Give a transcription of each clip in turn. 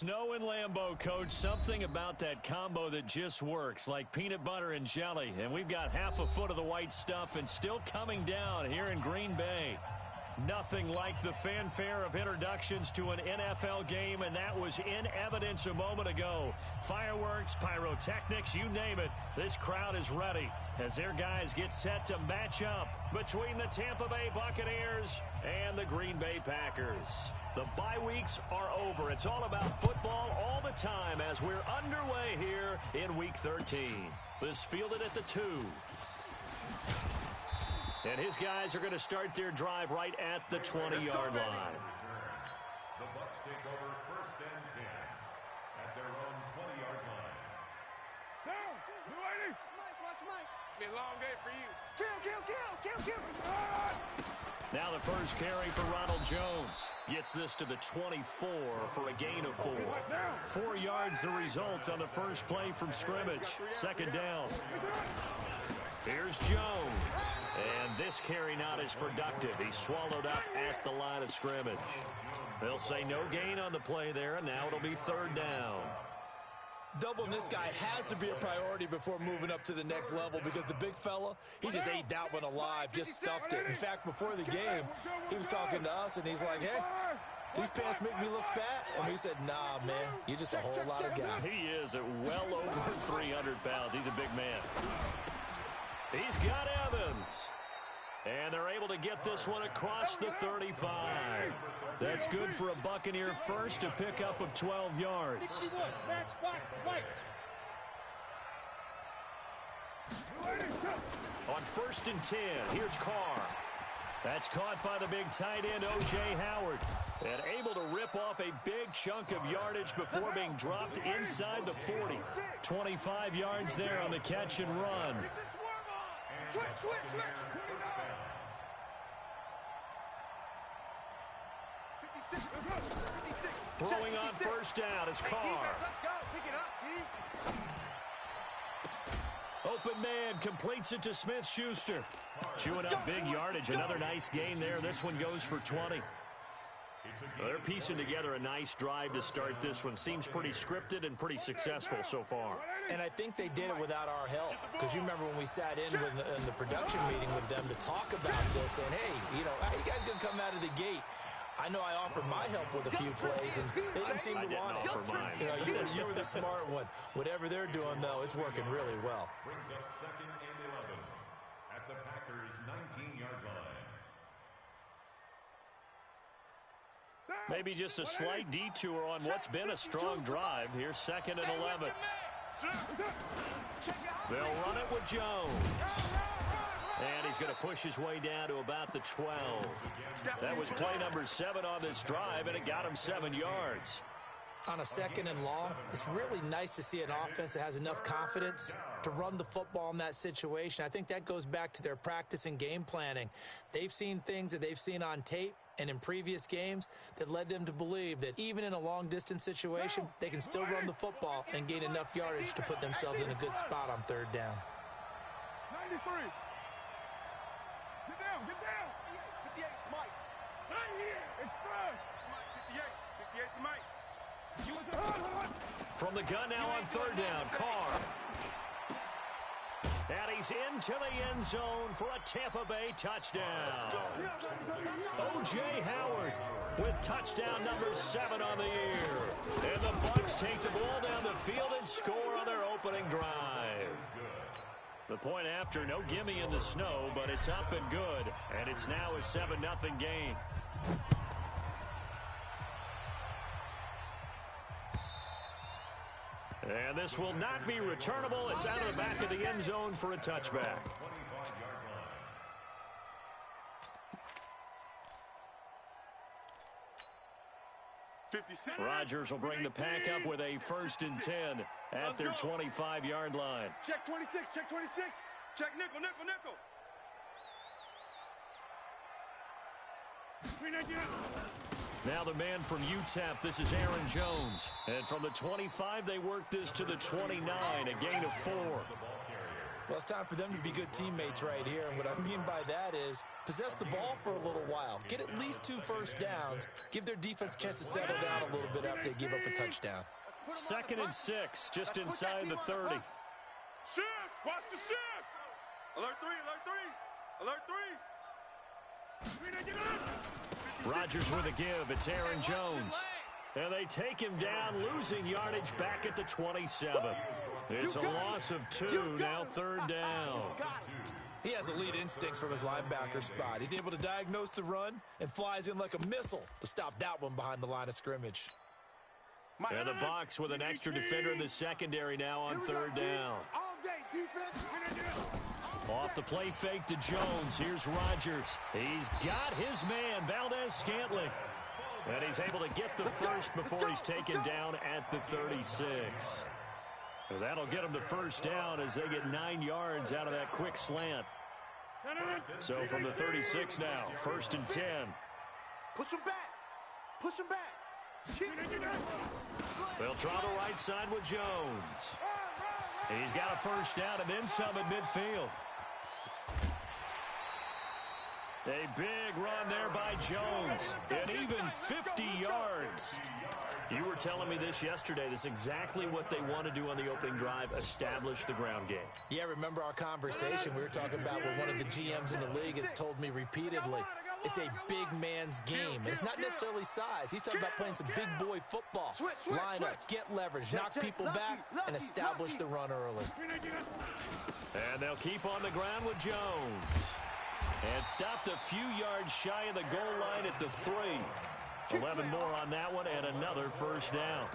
Snow and Lambeau, Coach. Something about that combo that just works, like peanut butter and jelly. And we've got half a foot of the white stuff and still coming down here in Green Bay. Nothing like the fanfare of introductions to an NFL game, and that was in evidence a moment ago. Fireworks, pyrotechnics, you name it. This crowd is ready as their guys get set to match up between the Tampa Bay Buccaneers and the Green Bay Packers. The bye weeks are over. It's all about football all the time as we're underway here in Week 13. This fielded at the 2. And his guys are going to start their drive right at the 20-yard line. The Bucs take over 1st and 10 at their own 20-yard line. Down! You ready? Watch Mike. It's been a long day for you. Kill. Now the first carry for Ronald Jones. Gets this to the 24 for a gain of 4. 4 yards the result on the first play from scrimmage. Second down. Here's Jones. And this carry not as productive. He's swallowed up at the line of scrimmage. They'll say no gain on the play there, and now it'll be 3rd down. Doubling this guy has to be a priority before moving up to the next level because the big fella, he just ate that one alive, just stuffed it. In fact, before the game, he was talking to us, and he's like, hey, these pants make me look fat. And we said, nah, man, you're just a whole lot of guy. He is at well over 300 pounds. He's a big man. He's got Evans. And they're able to get this one across the 35. That's good for a Buccaneer first, a pickup of 12 yards. On 1st and 10, here's Carr. That's caught by the big tight end, O.J. Howard. And able to rip off a big chunk of yardage before being dropped inside the 40. 25 yards there on the catch and run. Switch. Throwing on 1st down is Carr. Let's go. Pick it up, Open man completes it to Smith-Schuster. Chewing up big yardage. Another nice gain there. This one goes for 20. They're piecing together a nice drive to start this one. Seems pretty scripted and pretty successful so far. And I think they did it without our help. Because you remember when we sat in the production meeting with them to talk about this, saying, hey, how you guys going to come out of the gate? I know I offered my help with a few plays, and they didn't seem to want it. Offer mine. You were the smart one. Whatever they're doing, though, it's working really well. Brings up 2nd and 11 at the Packers' 19-yard line. Maybe just a slight detour on what's been a strong drive. Here's 2nd and 11. They'll run it with Jones. And he's going to push his way down to about the 12. That was play number 7 on this drive, and it got him 7 yards. On a 2nd and long, it's really nice to see an offense that has enough confidence to run the football in that situation. I think that goes back to their practice and game planning. They've seen things that they've seen on tape and in previous games that led them to believe that even in a long-distance situation, they can still run the football and gain enough yardage to put themselves in a good spot on 3rd down. 93. Get down. 58, Mike. Right here. Express. 58 to Mike. From the gun now on 3rd down, Carr. And he's into the end zone for a Tampa Bay touchdown. O.J. Howard with touchdown number 7 on the year. And the Bucs take the ball down the field and score on their opening drive. The point after, no gimme in the snow, but it's up and good. And it's now a 7-0 game. And this will not be returnable. It's out of the back of the end zone for a touchback. Rodgers will bring the pack up with a 1st and 10 at their 25-yard line. Check 26. Check nickel. Now the man from UTEP, this is Aaron Jones. And from the 25, they work this to the 29, a gain of 4. Well, it's time for them to be good teammates right here. And what I mean by that is Possess the ball for a little while. Get at least 2 first downs. Give their defense a chance to settle down a little bit after they give up a touchdown. 2nd and 6, just inside the 30. Shift! Watch the shift! Alert 3, alert 3, alert 3. Rodgers with a give. It's Aaron Jones. And they take him down, losing yardage back at the 27. It's a loss of 2, now 3rd down. He has elite instincts from his linebacker spot. He's able to diagnose the run and flies in like a missile to stop that one behind the line of scrimmage. And the Bucs with an extra defender in the secondary now on 3rd down. All day, defense. Off the play fake to Jones. Here's Rodgers. He's got his man, Valdez-Scantling. And he's able to get the first before he's taken down at the 36. And that'll get him to 1st down as they get 9 yards out of that quick slant. So from the 36 now, 1st and 10. Push him back. Push him back. They'll try the right side with Jones. He's got a 1st down and then some at midfield. A big run there by Jones, and even 50 yards. You were telling me this yesterday. This is exactly what they want to do on the opening drive, establish the ground game. Yeah, remember our conversation we were talking about what one of the GMs in the league has told me repeatedly. It's a big man's game, and it's not necessarily size. He's talking about playing some big boy football. Line up, get leverage, knock people back, and establish the run early. And they'll keep on the ground with Jones. And stopped a few yards shy of the goal line at the 3. 11 more on that one and another 1st down.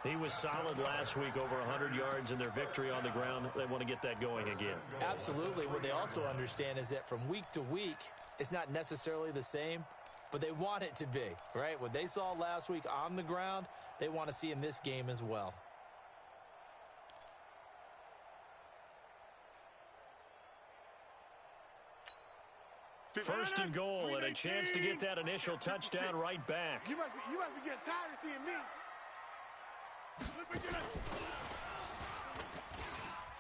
He was solid last week, over 100 yards in their victory on the ground. They want to get that going again. Absolutely. What they also understand is that from week to week, it's not necessarily the same, but they want it to be, right? What they saw last week on the ground, they want to see in this game as well. First and goal, and a chance to get that initial touchdown right back. You must be getting tired of seeing me.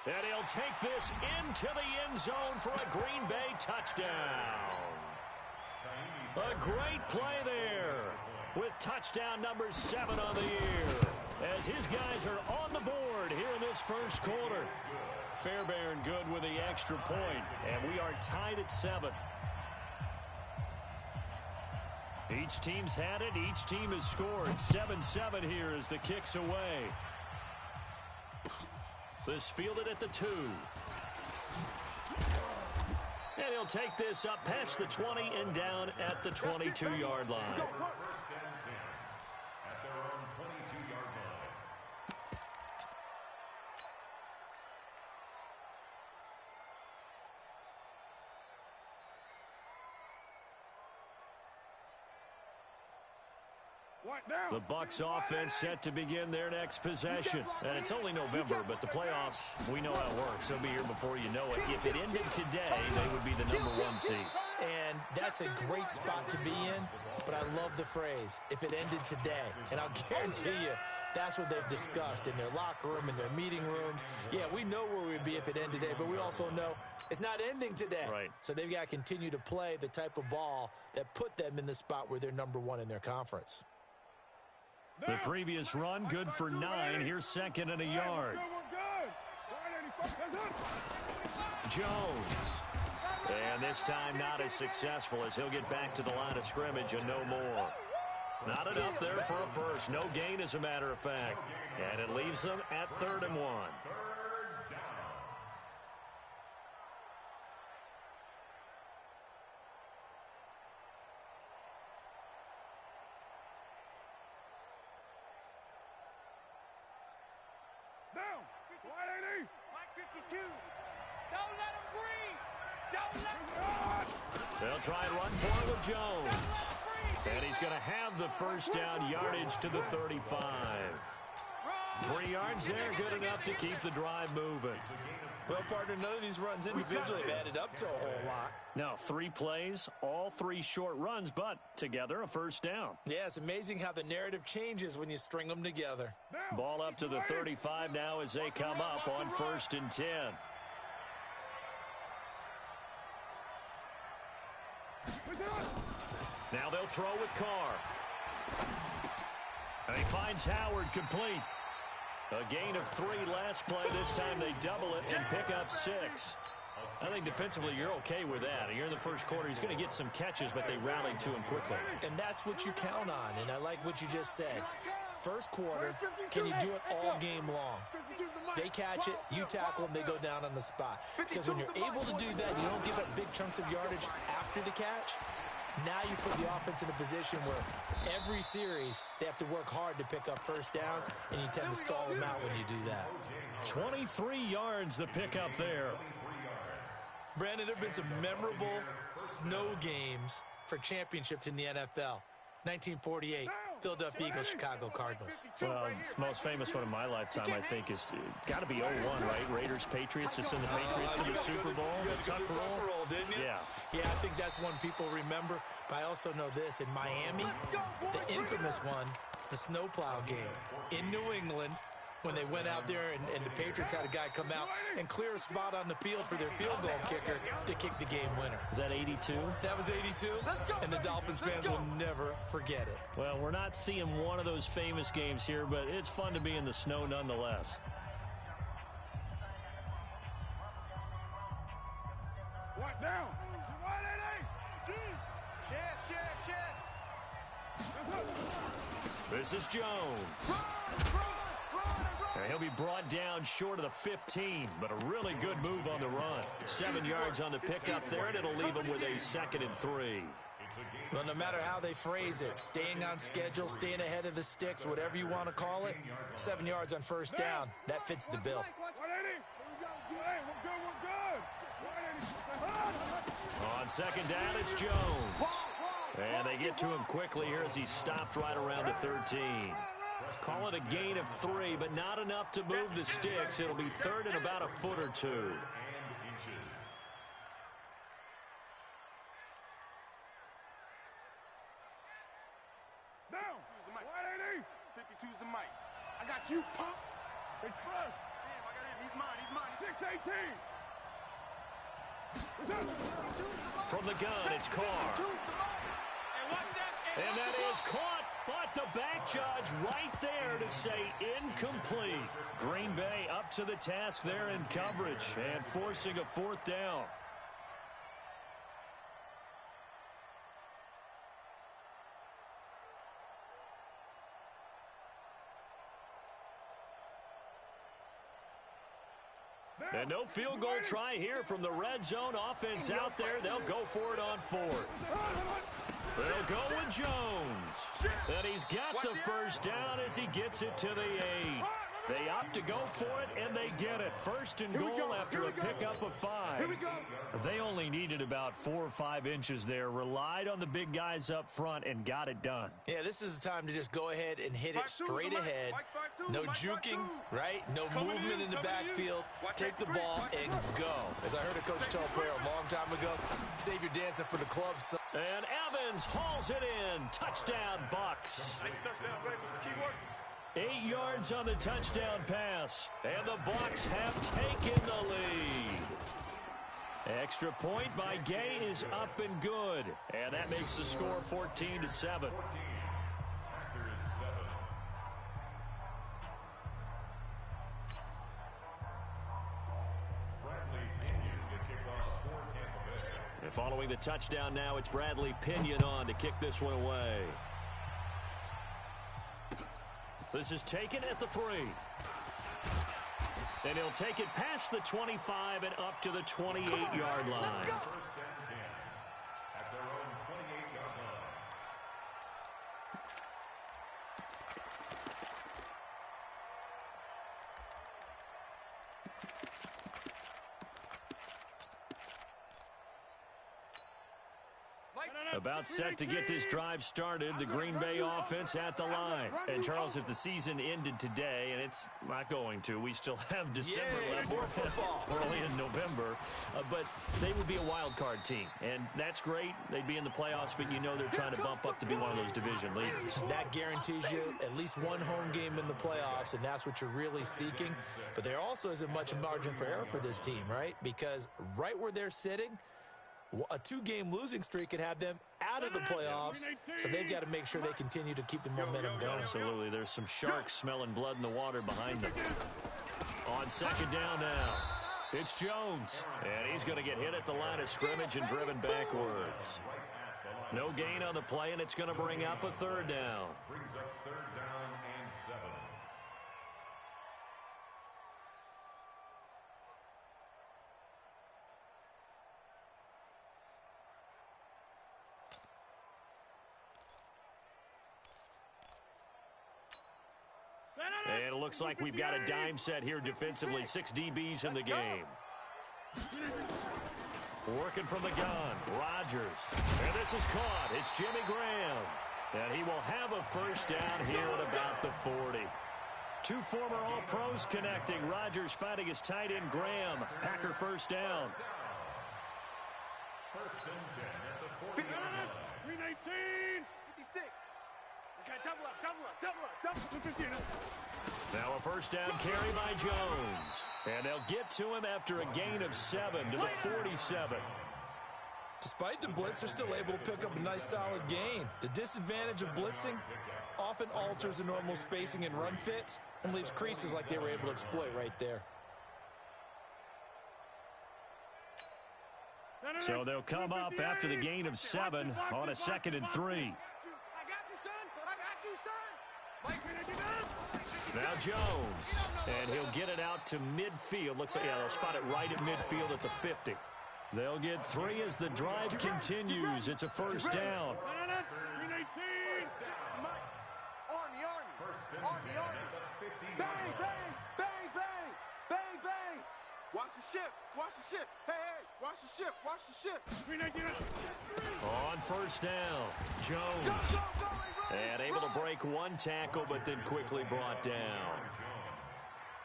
And he'll take this into the end zone for a Green Bay touchdown. A great play there with touchdown number 7 on the year as his guys are on the board here in this 1st quarter. Fairbairn good with the extra point, and we are tied at 7. Each team's had it. Each team has scored. 7-7 here as the kick's away. This fielded at the 2. And he'll take this up past the 20 and down at the 22-yard line. The Bucs offense set to begin their next possession. And it's only November, but the playoffs, we know how it works. They'll be here before you know it. If it ended today, they would be the number 1 seed. And that's a great spot to be in, but I love the phrase, if it ended today. And I'll guarantee you, that's what they've discussed in their locker room, in their meeting rooms. Yeah, we know where we'd be if it ended today, but we also know it's not ending today. Right. So they've got to continue to play the type of ball that put them in the spot where they're number 1 in their conference. The previous run, good for 9. Here's 2nd and a yard. Jones. And this time not as successful as he'll get back to the line of scrimmage and no more. Not enough there for a first. No gain, as a matter of fact. And it leaves them at 3rd and 1. Down. 180. 52. Don't let him breathe. Don't let him breathe. They'll try and run for it with Jones. And he's going to have the 1st down, yardage to the 35. 3 yards there, good enough to keep the drive moving. Well, partner, none of these runs individually have added up to a whole lot. Now, 3 plays, all 3 short runs, but together a 1st down. Yeah, it's amazing how the narrative changes when you string them together. Ball up to the 35 now as they come up on 1st and 10. Now they'll throw with Carr. And he finds Howard complete. A gain of 3 last play. This time they double it and pick up 6. I think defensively you're okay with that. You're in the first quarter. He's going to get some catches, but they rallied to him quickly. And that's what you count on, and I like what you just said. First quarter, can you do it all game long? They catch it, you tackle them, they go down on the spot. Because when you're able to do that, you don't give up big chunks of yardage after the catch. Now you put the offense in a position where every series they have to work hard to pick up first downs, and you tend to stall them out when you do that. 23 yards the pickup there. Brandon, there have been some memorable snow games for championships in the NFL. 1948, Philadelphia Eagles, Chicago Cardinals. Well, the most famous one of my lifetime, I think, is got to be 01, right? Raiders, Patriots, to send the Patriots to the Super Bowl. The tuck roll, didn't you? Yeah. Yeah, I think that's one people remember. But I also know this. In Miami, the infamous one, the snowplow game in New England, when they went out there and the Patriots had a guy come out and clear a spot on the field for their field goal kicker to kick the game winner. Is that 82? That was 82, and the Dolphins fans will never forget it. Well, we're not seeing one of those famous games here, but it's fun to be in the snow nonetheless. What down? This is Jones. And he'll be brought down short of the 15, but a really good move on the run. 7 yards on the pickup there, and it'll leave him with a 2nd and 3. Well, no matter how they phrase it, staying on schedule, staying ahead of the sticks, whatever you want to call it, 7 yards on first down, that fits the bill. On 2nd down, it's Jones. And they get to him quickly here as he stopped right around the 13. Call it a gain of 3, but not enough to move the sticks. It'll be 3rd and about a foot or 2. Down. 180. 52's the mic. I got you, punk. Express. Damn, I got him. He's mine. He's mine. 618. From the gun, it's Carr. And that is caught, but the back judge right there to say incomplete. Green Bay up to the task there in coverage and forcing a 4th down. And no field goal try here from the red zone offense out there. They'll go for it on 4th. They'll go with Jones. And he's got the first down as he gets it to the 8. They opt to go for it, and they get it. 1st and goal after a pickup of 5. They only needed about 4 or 5 inches there, relied on the big guys up front, and got it done. Yeah, this is the time to just go ahead and hit it straight ahead. No juking, right? No movement in the backfield. Take the ball and go. As I heard a coach tell a player a long time ago, save your dancing for the club, son. And Evans hauls it in. Touchdown, Bucks. Nice touchdown, baby. Keyword. 8 yards on the touchdown pass, and the Bucks have taken the lead. Extra point by Gay is up and good, and that makes the score 14-7. And following the touchdown now, it's Bradley Pinion on to kick this one away. This is taken at the 3. And he'll take it past the 25 and up to the 28-yard line. About set to get this drive started, the Green Bay offense at the line. And, Charles, if the season ended today, and it's not going to, we still have December left. More football. We're only in November. But they would be a wild card team, and that's great. They'd be in the playoffs, but you know they're trying to bump up to be one of those division leaders. That guarantees you at least one home game in the playoffs, and that's what you're really seeking. But there also isn't much margin for error for this team, right? Because right where they're sitting, A 2-game losing streak could have them out of the playoffs, so they've got to make sure they continue to keep the momentum going. Absolutely. There's some sharks smelling blood in the water behind them. On second down now, it's Jones. And he's going to get hit at the line of scrimmage and driven backwards. No gain on the play, and it's going to bring up a third down. Brings up third down and 7. And it looks like we've got a dime set here defensively. 6 DBs in the game. Working from the gun, Rodgers. And this is caught. It's Jimmy Graham. And he will have a first down here at about the 40. 2 former All-Pros connecting. Rodgers fighting his tight end Graham. Packer first down. First and 10 at the 40-yard line. 319. 56. Okay, double up. 215. Now a first down carry by Jones. And they'll get to him after a gain of 7 to the 47. Despite the blitz, they're still able to pick up a nice solid gain. The disadvantage of blitzing often alters the normal spacing and run fits and leaves creases like they were able to exploit right there. So they'll come up after the gain of 7 on a 2nd and 3. I got you, son. Now Jones, and he'll get it out to midfield. Looks like, yeah, they'll spot it right at midfield at the 50. They'll get 3 as the drive continues. It's a first down. 319. Army. Bang. Watch the ship. Hey, watch the ship. 319. On first down, Jones. And able to break 1 tackle, but then quickly brought down.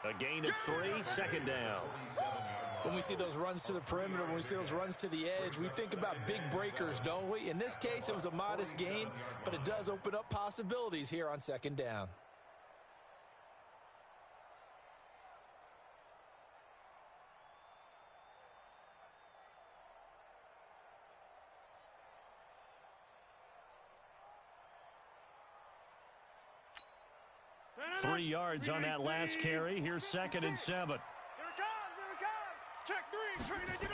A gain of 3, second down. When we see those runs to the perimeter, when we see those runs to the edge, we think about big breakers, don't we? In this case, it was a modest gain, but it does open up possibilities here on second down. Three yards on that last carry. Here's 2nd and 7. Here it comes. Check 3. 319.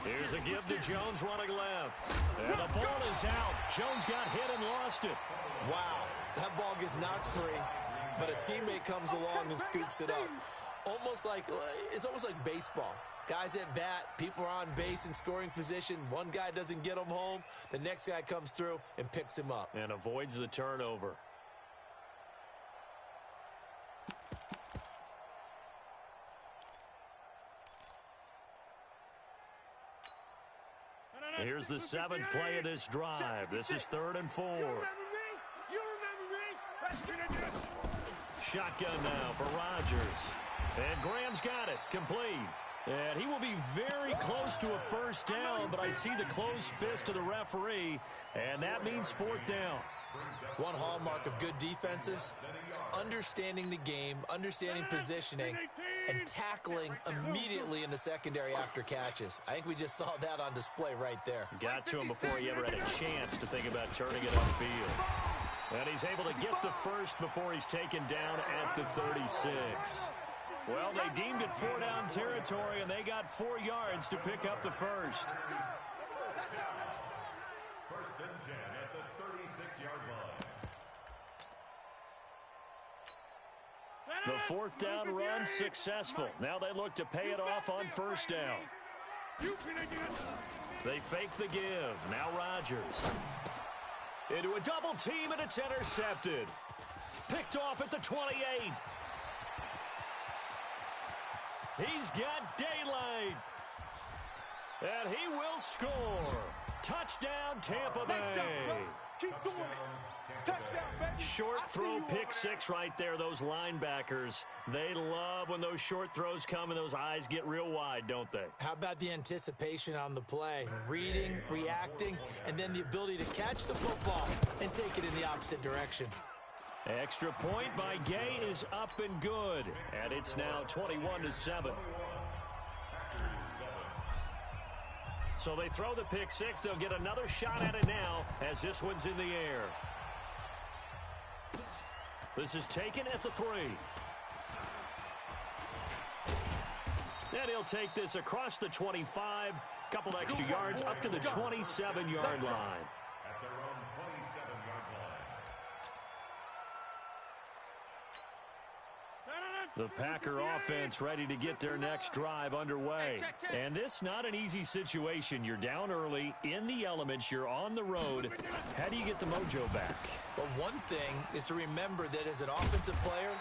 Here's a give to Jones running left. And the ball is out. Jones got hit and lost it. Wow, that ball gets knocked free, but a teammate comes along and scoops it up. It's almost like baseball. Guys at bat, people are on base in scoring position. One guy doesn't get him home. The next guy comes through and picks him up. And avoids the turnover. Here's the 7th play of this drive. This is 3rd and 4. You remember me. Shotgun now for Rodgers. And Graham's got it. Complete. And he will be very close to a first down, but I see the closed fist of the referee, and that means 4th down. One hallmark of good defenses is understanding the game, understanding positioning, and tackling immediately in the secondary after catches. I think we just saw that on display right there. Got to him before he ever had a chance to think about turning it upfield. And he's able to get the first before he's taken down at the 36. Well, they deemed it 4 down territory, and they got 4 yards to pick up the first. First and 10 at the 36-yard line. The 4th down run successful. Now they look to pay it off on first down. They fake the give. Now Rodgers. Into a double team, and it's intercepted. Picked off at the 28. He's got daylight. And he will score. Touchdown, Tampa Bay. Keep doing it. Touchdown, baby. Short throw, pick 6 right there. Those linebackers, they love when those short throws come and those eyes get real wide, don't they? How about the anticipation on the play? Reading, reacting, and then the ability to catch the football and take it in the opposite direction. Extra point by Gay is up and good. And it's now 21-7. So they throw the pick six. They'll get another shot at it now as this one's in the air. This is taken at the 3. And he'll take this across the 25. Couple extra yards up to the 27-yard line. At their own 27-yard line. The Packer offense ready to get their next drive underway. And this not an easy situation. You're down early, in the elements, you're on the road. How do you get the mojo back? Well, one thing is to remember that as an offensive player,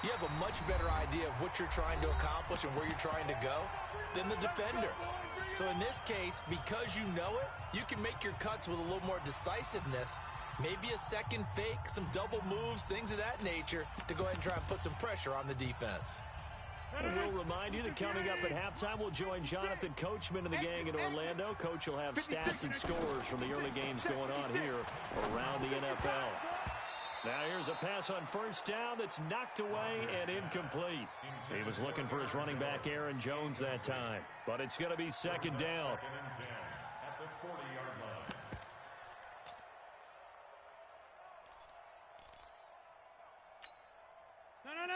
you have a much better idea of what you're trying to accomplish and where you're trying to go than the defender. So in this case, because you know it, you can make your cuts with a little more decisiveness, maybe a second fake, some double moves, things of that nature, to go ahead and try and put some pressure on the defense. And we'll remind you that coming up at halftime, we'll join Jonathan Coachman and the gang in Orlando. Coach will have stats and scores from the early games going on here around the NFL. Now here's a pass on first down that's knocked away and incomplete. He was looking for his running back, Aaron Jones, that time. But it's going to be second down. Second and 10 at the 40-yard line.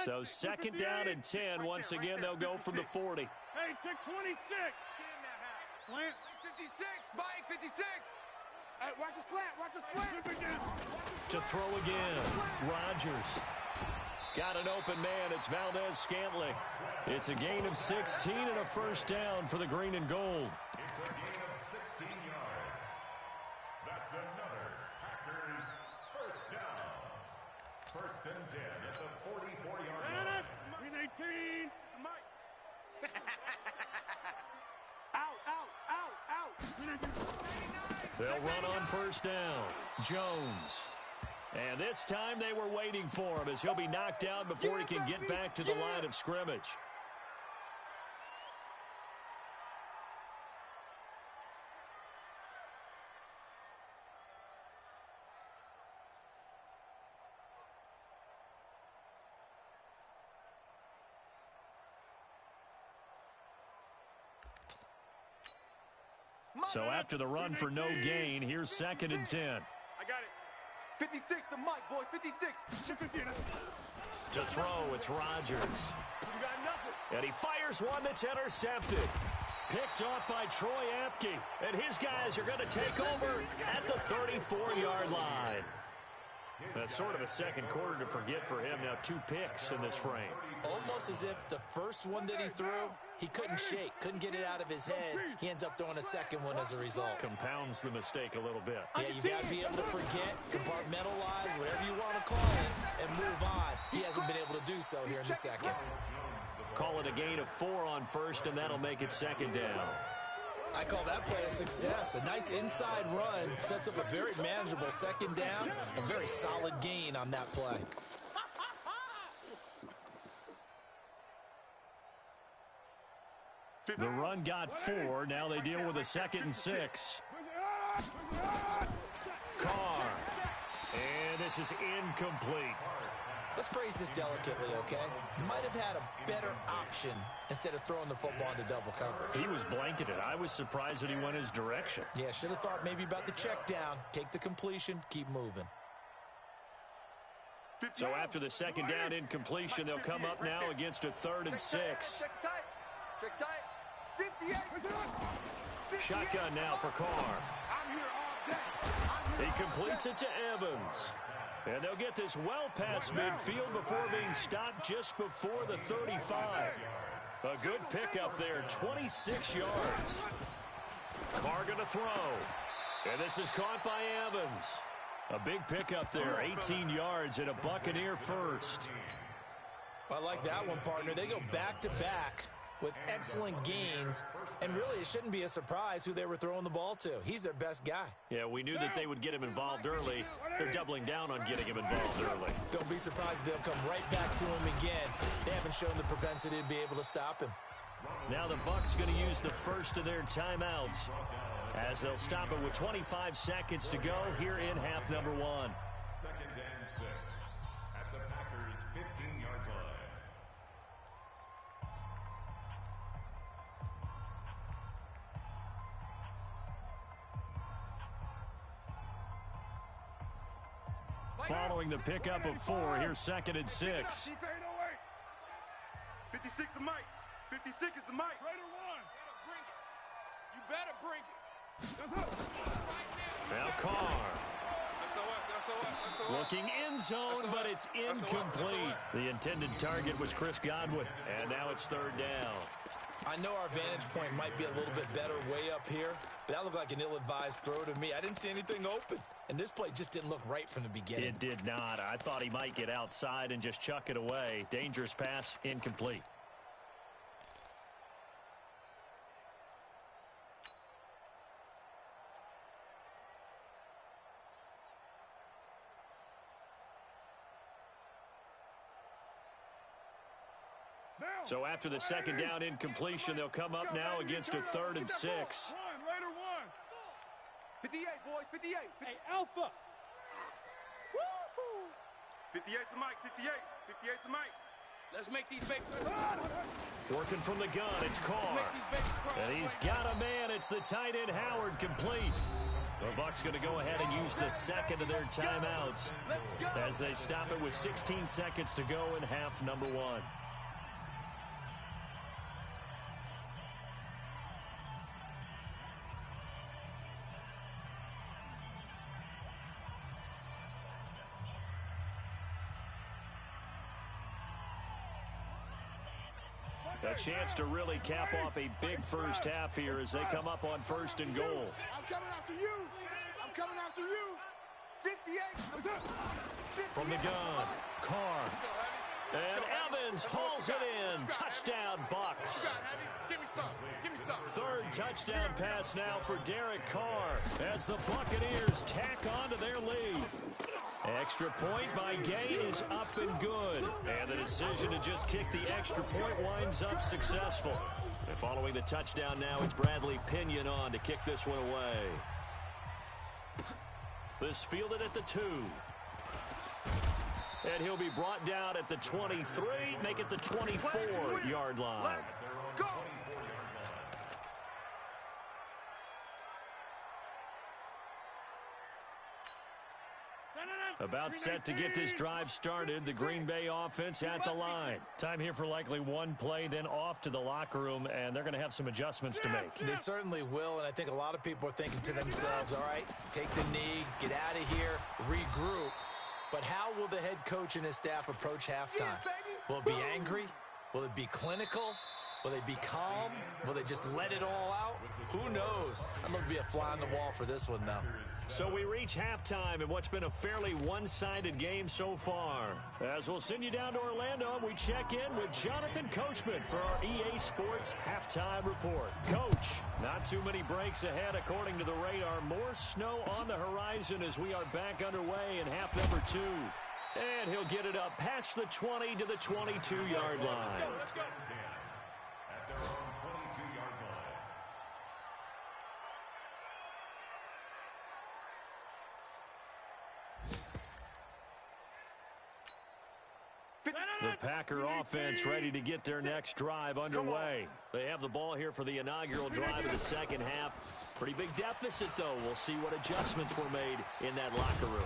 So second down and 10. Once again, they'll go from the 40. Hey, take 26. Slant. 56. Mike, 56. Hey, watch the slant. Watch the slant. To throw again, Rodgers. Got an open man. It's Valdez-Scantling. It's a gain of 16 and a first down for the green and gold. It's a gain of 16 yards. That's another Packers first down. First and 10 at the 44-yard line. Green 18. Mike. Out. They'll run on first down. Jones. And this time they were waiting for him as he'll be knocked down before he can get back to the line of scrimmage. So after the run for no gain, here's second and 10. I got it. 56 to Mike, boys. 56. To throw, it's Rodgers. You got nothing. And he fires one that's intercepted. Picked off by Troy Apke. And his guys are going to take over at the 34-yard line. That's sort of a second quarter to forget for him. Now 2 picks in this frame. Almost as if the first one that he threw, he couldn't shake, couldn't get it out of his head. He ends up throwing a second one as a result. Compounds the mistake a little bit. Yeah, you got to be able to forget, compartmentalize, whatever you want to call it, and move on. He hasn't been able to do so here in the second. Call it a gain of 4 on first, and that'll make it second down. I call that play a success. A nice inside run sets up a very manageable second down, a very solid gain on that play. The run got 4. Now they deal with a second and 6. Carr. And this is incomplete. Let's phrase this delicately, okay? Might have had a better option instead of throwing the football into double coverage. He was blanketed. I was surprised that he went his direction. Yeah, should have thought maybe about the check down, take the completion, keep moving. So after the second down incompletion, they'll come up now against a 3rd and 6. Check tight. Check tight. 58. Shotgun now for Carr. I'm here all day. He completes it to Evans. And they'll get this well past midfield before being stopped just before the 35. A good pickup there, 26 yards. Carr going to throw. And this is caught by Evans. A big pickup there, 18 yards and a Buccaneer first. I like that one, partner. They go back-to-back with excellent gains, and really it shouldn't be a surprise who they were throwing the ball to. He's their best guy. Yeah, we knew that they would get him involved early. They're doubling down on getting him involved early. Don't be surprised if they'll come right back to him again. They haven't shown the propensity to be able to stop him. Now the Bucs going to use the first of their timeouts as they'll stop it with 25 seconds to go here in half number 1. Second and 6 at the Packers' 15-yard line. following the pickup of 4. Here's 2nd and 6. 56 the mic. 56 is the mic. Raider 1. You better bring it. Now Carr. Looking end zone, but it's incomplete. The intended target was Chris Godwin, and now it's 3rd down. I know our vantage point might be a little bit better way up here, but that looked like an ill-advised throw to me. I didn't see anything open, and this play just didn't look right from the beginning. It did not. I thought he might get outside and just chuck it away. Dangerous pass, incomplete. So after the 2nd down incompletion, they'll come up now against a 3rd and 6. Raider 1. 58, boys, 58. Hey, Alpha. 58's the mic, 58. 58's the mic. Let's make these babies. Working from the gun, it's Carr. And he's got a man. It's the tight end Howard, complete. The Bucs going to go ahead and use the 2nd of their timeouts as they stop it with 16 seconds to go in half number 1. A chance to really cap off a big first half here as they come up on 1st and goal. I'm coming after you. I'm coming after you. 58. From the gun, Carr. And Evans hauls it in. Touchdown, Bucs. Give me some. Give me some. 3rd touchdown pass now for Derek Carr as the Buccaneers tack onto their lead. Extra point by Gay is up and good. And the decision to just kick the extra point winds up successful. And following the touchdown now, it's Bradley Pinion on to kick this one away. This fielded at the 2. And he'll be brought down at the 23, make it the 24-yard line. Go. About set to get this drive started. The Green Bay offense at the line. Time here for likely one play, then off to the locker room, and they're going to have some adjustments to make. They certainly will, and I think a lot of people are thinking to themselves, all right, take the knee, get out of here, regroup. But how will the head coach and his staff approach halftime? Will it be angry? Will it be clinical? Will they be calm? Will they just let it all out? Who knows? I'm going to be a fly on the wall for this one, though. So we reach halftime in what's been a fairly one-sided game so far. As we'll send you down to Orlando, we check in with Jonathan Coachman for our EA Sports Halftime Report. Coach, not too many breaks ahead according to the radar. More snow on the horizon as we are back underway in half number 2. And he'll get it up past the 20 to the 22-yard line. Let's go. At their own 22-yard line. The Packer offense ready to get their next drive underway. They have the ball here for the inaugural drive of the second half. Pretty big deficit, though. We'll see what adjustments were made in that locker room.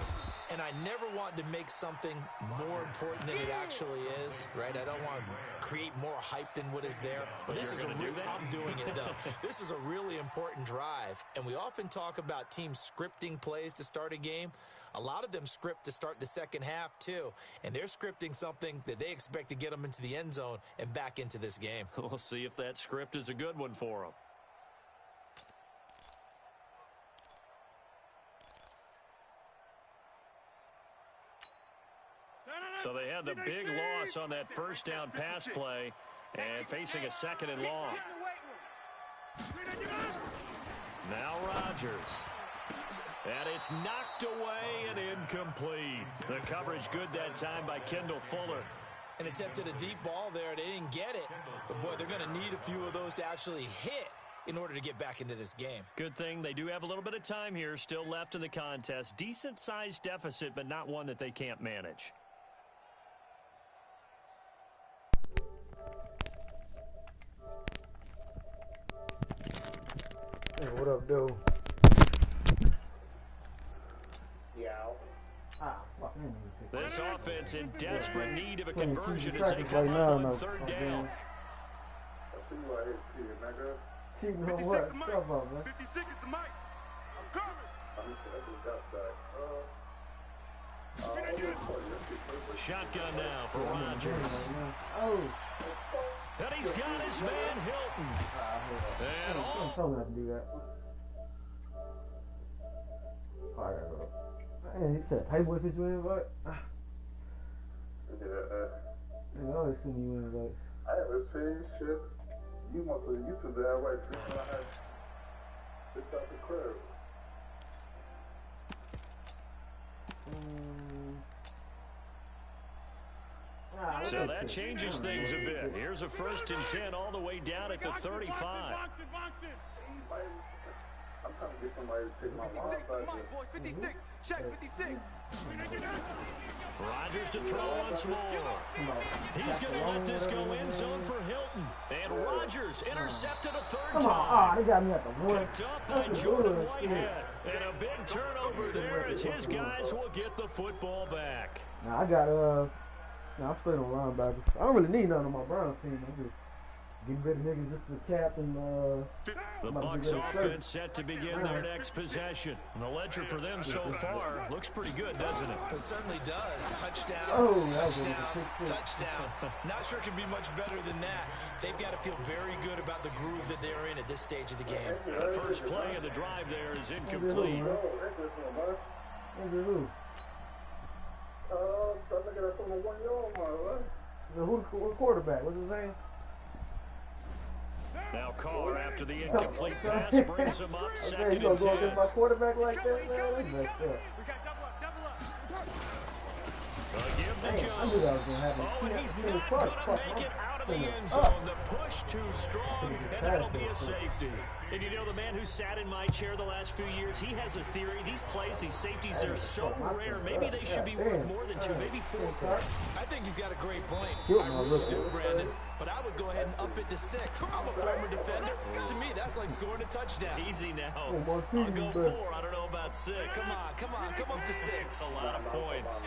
And I never want to make something more important than it actually is, right? I don't want to create more hype than what is there. But this is I'm doing it, though. This is a really important drive. And we often talk about teams scripting plays to start a game. A lot of them script to start the second half, too. And they're scripting something that they expect to get them into the end zone and back into this game. We'll see if that script is a good one for them. So they had the big loss on that first down pass play and facing a second and long. Now Rodgers. And it's knocked away and incomplete. The coverage good that time by Kendall Fuller. And attempted a deep ball there. They didn't get it. But, boy, they're going to need a few of those to actually hit in order to get back into this game. Good thing they do have a little bit of time here still left in the contest. Decent-sized deficit, but not one that they can't manage. Hey, what up, dude? Yeah. Ah, fuck This offense in desperate need of a conversion as they come up on third down. Cheating on what? Stuff up, man. 56 is the mic. I'm coming. Shotgun now for Rodgers. Oh. And he's got his man Hilton. And I'm telling him not to do that. Oh, I gotta go. Man, he said, hey, what's you invite? They always send you invites. I haven't seen shit. You want to YouTube that right? Just out the crib. so that changes things a bit. Here's a 1st and 10 all the way down at the 35. I'm trying to get somebody to take my mom back. 56. Check 56. Rodgers to throw once more. He's going to let this go end zone for Hilton. And Rodgers intercepted a third time. They got me at the one. Picked up by Jordan Whitehead. And a big turnover there as his guys will get the football back. Now I got I'm straight on linebackers. I don't really need none on my Browns team. I'm just getting rid of niggas just to the cap and the Bucs offense set to begin their next possession. And the ledger for them so far looks pretty good, doesn't it? It certainly does. Touchdown, touchdown. Not sure it can be much better than that. They've got to feel very good about the groove that they're in at this stage of the game. The first play of the drive there is incomplete. Who's quarterback? What's his name? Now Carr, after the incomplete pass, brings him up 2nd and 10. You gonna go against my quarterback like that, man? That's messed up. Give to Jones. I knew that was gonna happen. Oh, and he's not going to make it out of the end zone. The push too strong, and that'll be a safety. And you know, the man who sat in my chair the last few years, he has a theory. These plays, these safeties, they're so rare. Maybe they should be worth more than 2, maybe 4 points. I think he's got a great point. I really do, Brandon. But I would go ahead and up it to 6. I'm a former defender. To me, that's like scoring a touchdown. Easy now. I'll go 4. I don't know about 6. Come up to 6. A lot of points.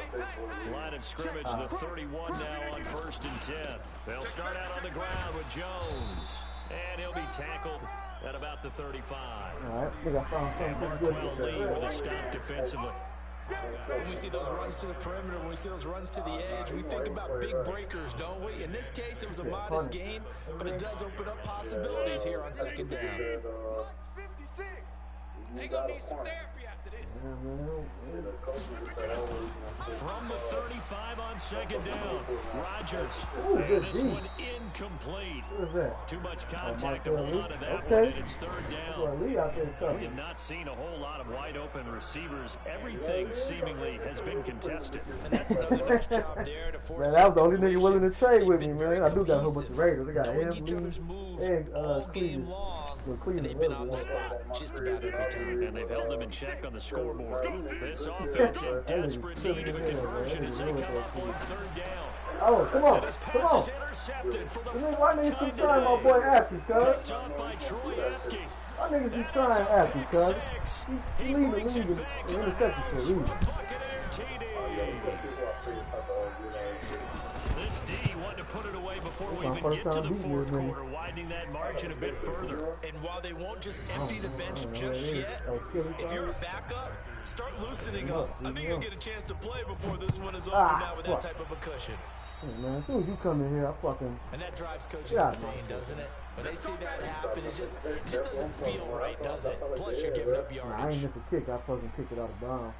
Line of scrimmage, the 31 now on 1st and 10. They'll start out on the ground with Jones. And he'll be tackled at about the 35. All right, I think I found something good Lee with a stop defensively. When we see those runs to the perimeter, when we see those runs to the edge, we think about big breakers, don't we? In this case, it was a modest gain, but it does open up possibilities here on 2nd down. 56. They gonna need some therapy after this. From the 35 on 2nd down, Rodgers. And this one incomplete. Too much contact to hold on to that one, and it's 3rd down. We have not seen a whole lot of wide open receivers. Everything seemingly has been contested. And that's another nice job there to force. Man, that was the only nigga willing to trade with me, man. I do got a whole bunch of Raiders. I got him, Lee, and game long. And they've been on the spot just about every time. And they've held them in check on the scoreboard. This offense in desperate need of a conversion as they come up on 3rd down. Oh, come on. And his pass is intercepted for the Why niggas keep 4th trying time my boy Apke, cuz? Picked up by Troy Apke. Why niggas keep trying Apke, cuz? He's leading the league in interceptions for a reason. This D wanted to put it away before we even get to the 4th quarter, widening that margin a bit further. And while they won't just empty the bench just yet, if you're a backup, start loosening up. I think you'll get a chance to play before this one is over now with that type of a cushion. Hey, man, as soon as you come in here, I fucking... And that drives coaches insane, doesn't it? When they see that happen, it just doesn't feel right, does it? Plus, you're giving up yardage. I ain't missed a kick. I fucking kicked it out of bounds.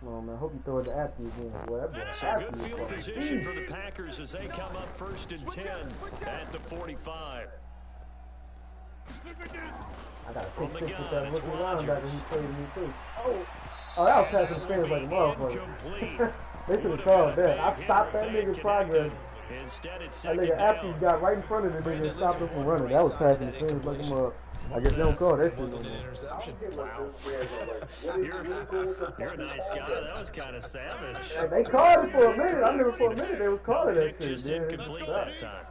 Come on, man. I hope you throw it to Apke again. Boy, So good field position for the Packers as they come up 1st and 10 at the 45. I got a pick 6 with that rookie linebacker who played me too. Oh, that was passing fingers like a motherfucker. They should have called that. I stopped that nigga's progress. Instead, it's that nigga Apke got right in front of the nigga and stopped him from running. That was passing fingers like a motherfucker. I guess they don't call that shit. Wasn't an interception. Wow. You're a nice guy. That was kind of savage. Hey, they called it for a minute. I knew for a minute they was calling that shit. Just incomplete that time.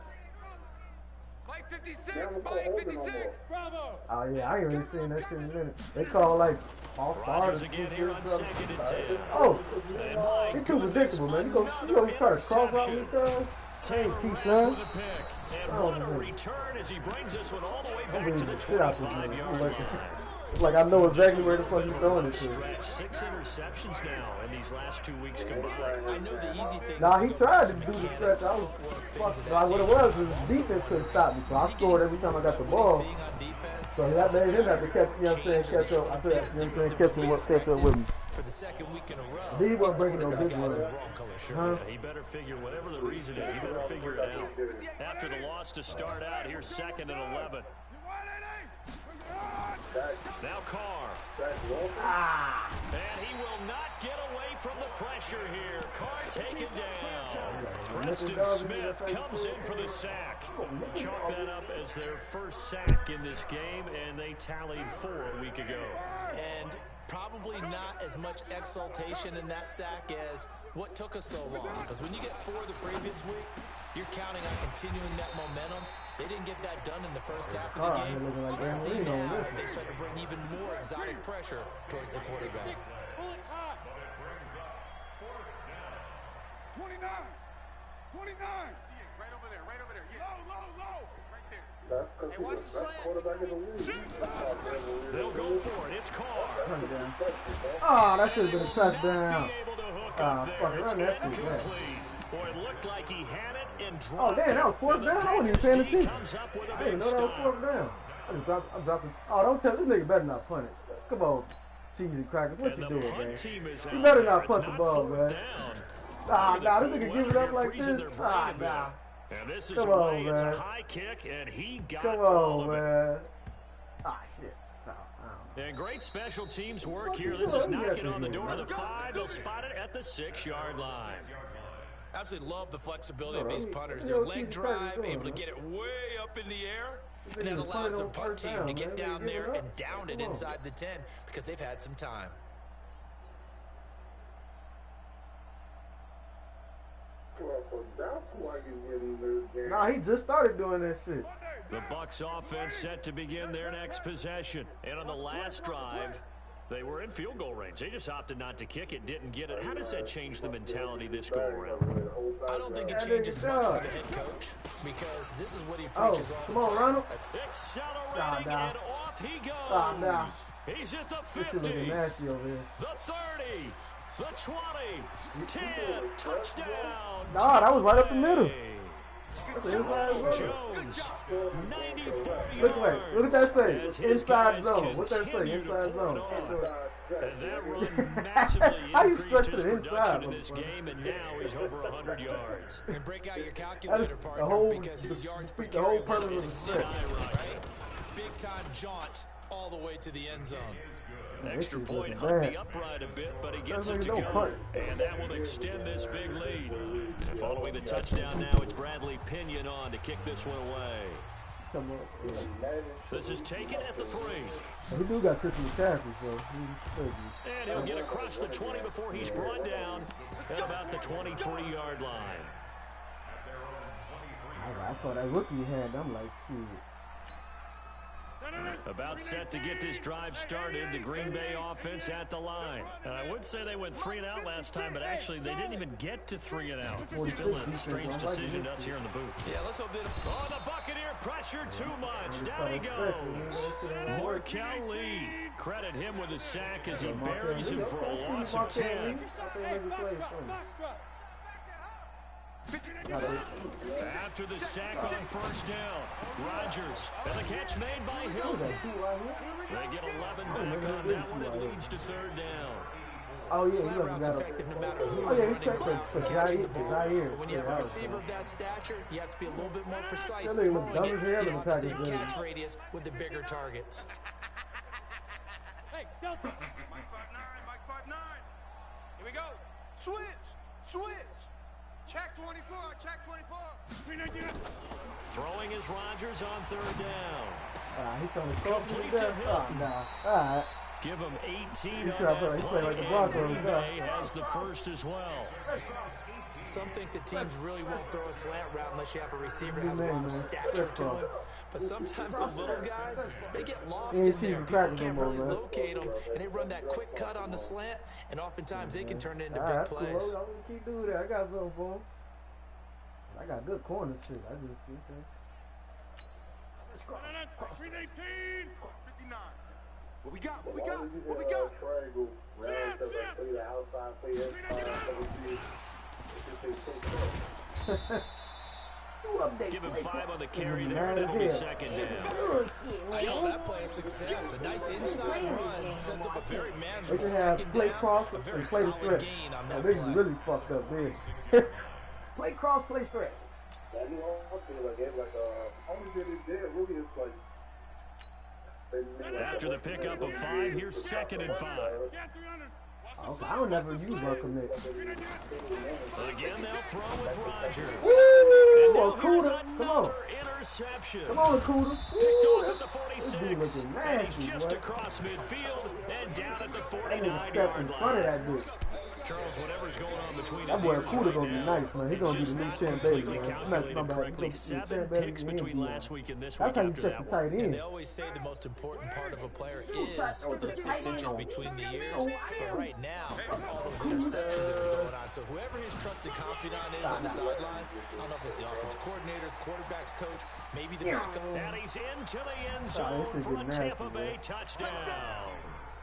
Play 56, play 56. Bravo. Oh yeah, I ain't really seen that shit in a minute. They call like Rodgers again here on 2nd and 10. Oh, And my he's too predictable, man. You go try to cross out these guys. Taylor Hey, Rapp with a pick. And what a return as he brings this one all the way back to the 25-yard line. It's like I know exactly where the fuck he's throwing it to. 6 interceptions now in these last 2 weeks combined. I know the easy thing. Nah, he tried to do the stretch. I was fucking. Like what it was defense couldn't stop me. So I scored every time I got the ball. So that made him have to catch. You know what I'm saying? Catch up. I said, you know what I'm saying? Catch up with me. For the second week in a row. He wasn't breaking no big one. Huh? He better figure whatever the reason is. He better figure it out. After the loss to start out, here's 2nd and 11. Now Carr. And he will not get away from the pressure here. Carr taken down. Preston Smith comes in for the sack. Chalk that up as their first sack in this game, and they tallied 4 a week ago. And probably not as much exultation in that sack as what took us so long. Because when you get 4 the previous week, you're counting on continuing that momentum. They didn't get that done in the first half of the game. Let's see now if they start to bring even more exotic pressure towards the quarterback. 29. Right over there. Yeah. Low. Right there. That's because he's the best quarterback in the league. They'll go for it. It's Carr. Oh, that should have been a touchdown. Be able to hook Ah, up there. fuck, It's run that shit incomplete. Boy, it looked like he had it and Oh, dropped damn, that was it. 4th down. I wasn't even paying attention. Comes up with a I big didn't know that was stop. 4th down. I'm dropping. Oh, don't tell this nigga better not punt it. Come on, cheesy crackers. What And you the doing, punt man? team is You out better there. not It's punt the ball, 4th man. down. Nah, this nigga give it up like Freezing this. their brain Ah, a bit. nah. And this is Come away. on, It's a man. high kick, and he got Come all on, of it. man. Ah, shit. And great special teams work here. This is knocking on the door of the 5. They'll spot it at the 6-yard line. Absolutely love the flexibility of these punters. Their leg drive, able to get it way up in the air. And that allows their punt team to get down there and down it inside the 10 because they've had some time. That's why you getting this game. Nah, he just started doing that shit. The Bucs offense set to begin their next possession. And on the last drive, they were in field goal range. They just opted not to kick it, didn't get it. How does that change the mentality this go around? I don't think it changes much for the head coach because this is what he Oh, preaches all come the on, time. Ronald. Accelerating, Nah. and off he goes. Nah. He's at the This shit 50, looking nasty over here. the 30, the 20, 10, touchdown. Nah, that was right up the middle. That's an Jerome inside zone. Jones, 94 Look yards. at that say. As his Inside guys zone. What's that say? continue to Inside pour it zone. on. And that run massively How you increased stretch his it production inside, in this motherfucker? game, and now he's over 100 yards. And break out your calculator, That's partner, the whole- because his yards per the whole carry purpose was of the stretch. right? Big time jaunt all the way to the end zone. Extra this is point looking hung bad. the upright a bit, but he gets That it to nigga go. don't punt. And that will extend this big lead. And following the touchdown now, it's Bradley Pinion on to kick this one away. Come on. This is taken at the 3. He do got Christian McCaffrey, so he's crazy. And he'll get across the 20 before he's brought down at about the 23-yard line. I saw that rookie hand. I'm like, shit. About set to get this drive started, the Green Bay offense at the line. And I would say they went 3 and out last time, but actually they didn't even get to 3 and out. Still a strange decision to us here in the booth. Yeah, let's hope that. Oh, the Buccaneer pressure too much. Down he goes. Markel Lee. Credit him with a sack as he buries him for a loss of 10. After the sack on first down, Rodgers, and the catch made by Hill. They get 11 back on that one. It leads to 3rd down. Oh, yeah, Slant routes effective no matter who oh, is yeah, running he's checked for catching the ball. Zaire. When you have a receiver of that stature, you have to be a little bit more precise That nigga throwing dumb it. as hell You in don't the have the same package, catch radius with the bigger targets. Hey, Delta. Mike 5'9". Here we go. Switch. Check 24. Throwing is Rodgers on 3rd down. He's trying to talk to Complete me to there. Hill. Oh, nah. All right. Give him 18 He on tried that to play play, like the and Broncos, Green yeah. Bay has the first as well. Some think the teams really won't throw a slant route unless you have a receiver that has a Good lot man, of man. stature to him. but sometimes the little guys, they get lost in there. People can't really locate them, and they run that quick cut on the slant, and oftentimes they can turn it into big plays. Cool. I'm gonna keep doing that. I got something for him. I got good corner shit. I just see that. 318, 59. What we got? Triangle. Play the outside, play Give him 5 on the carry there, and it'll be second down. I call that play a success. A nice inside run sets up a very manageable they can second have play down, cross a very and play the solid stretch. gain on that They play. really fucked up there. Play cross, play stretch. Yeah, you know, I feel like it's like only thing they did really is like. After the pickup of 5, here's 2nd and 5. Okay, I don't never use my commit. Again, they'll throw with Rogers. Woo! And now here's Okuda, come on. another interception. Come on, Okuda. Picked off Woo! at the 46, This dude looking and he's nasty, just boy. across midfield and down at the That nigga stepped in 49-yard front of line. that dude. Charles, whatever's going on between That his boy ears Okuda right gonna be now, nice, man. He it's gonna be just the new not Champ Bailey, completely man. I'm not calculated talking about correctly. the 7 Champ Bailey, picks he between ain't last week and this That's week how you after check that the one. tight And end. they always say the most important part of a player is those 6 inches between the ears. But right now, it's all those interceptions that are going on. So whoever his trusted confidant is on the sidelines, I don't know if it's the offensive coordinator, the quarterback's coach, maybe the backup. And he's into the end zone for a Tampa Bay touchdown.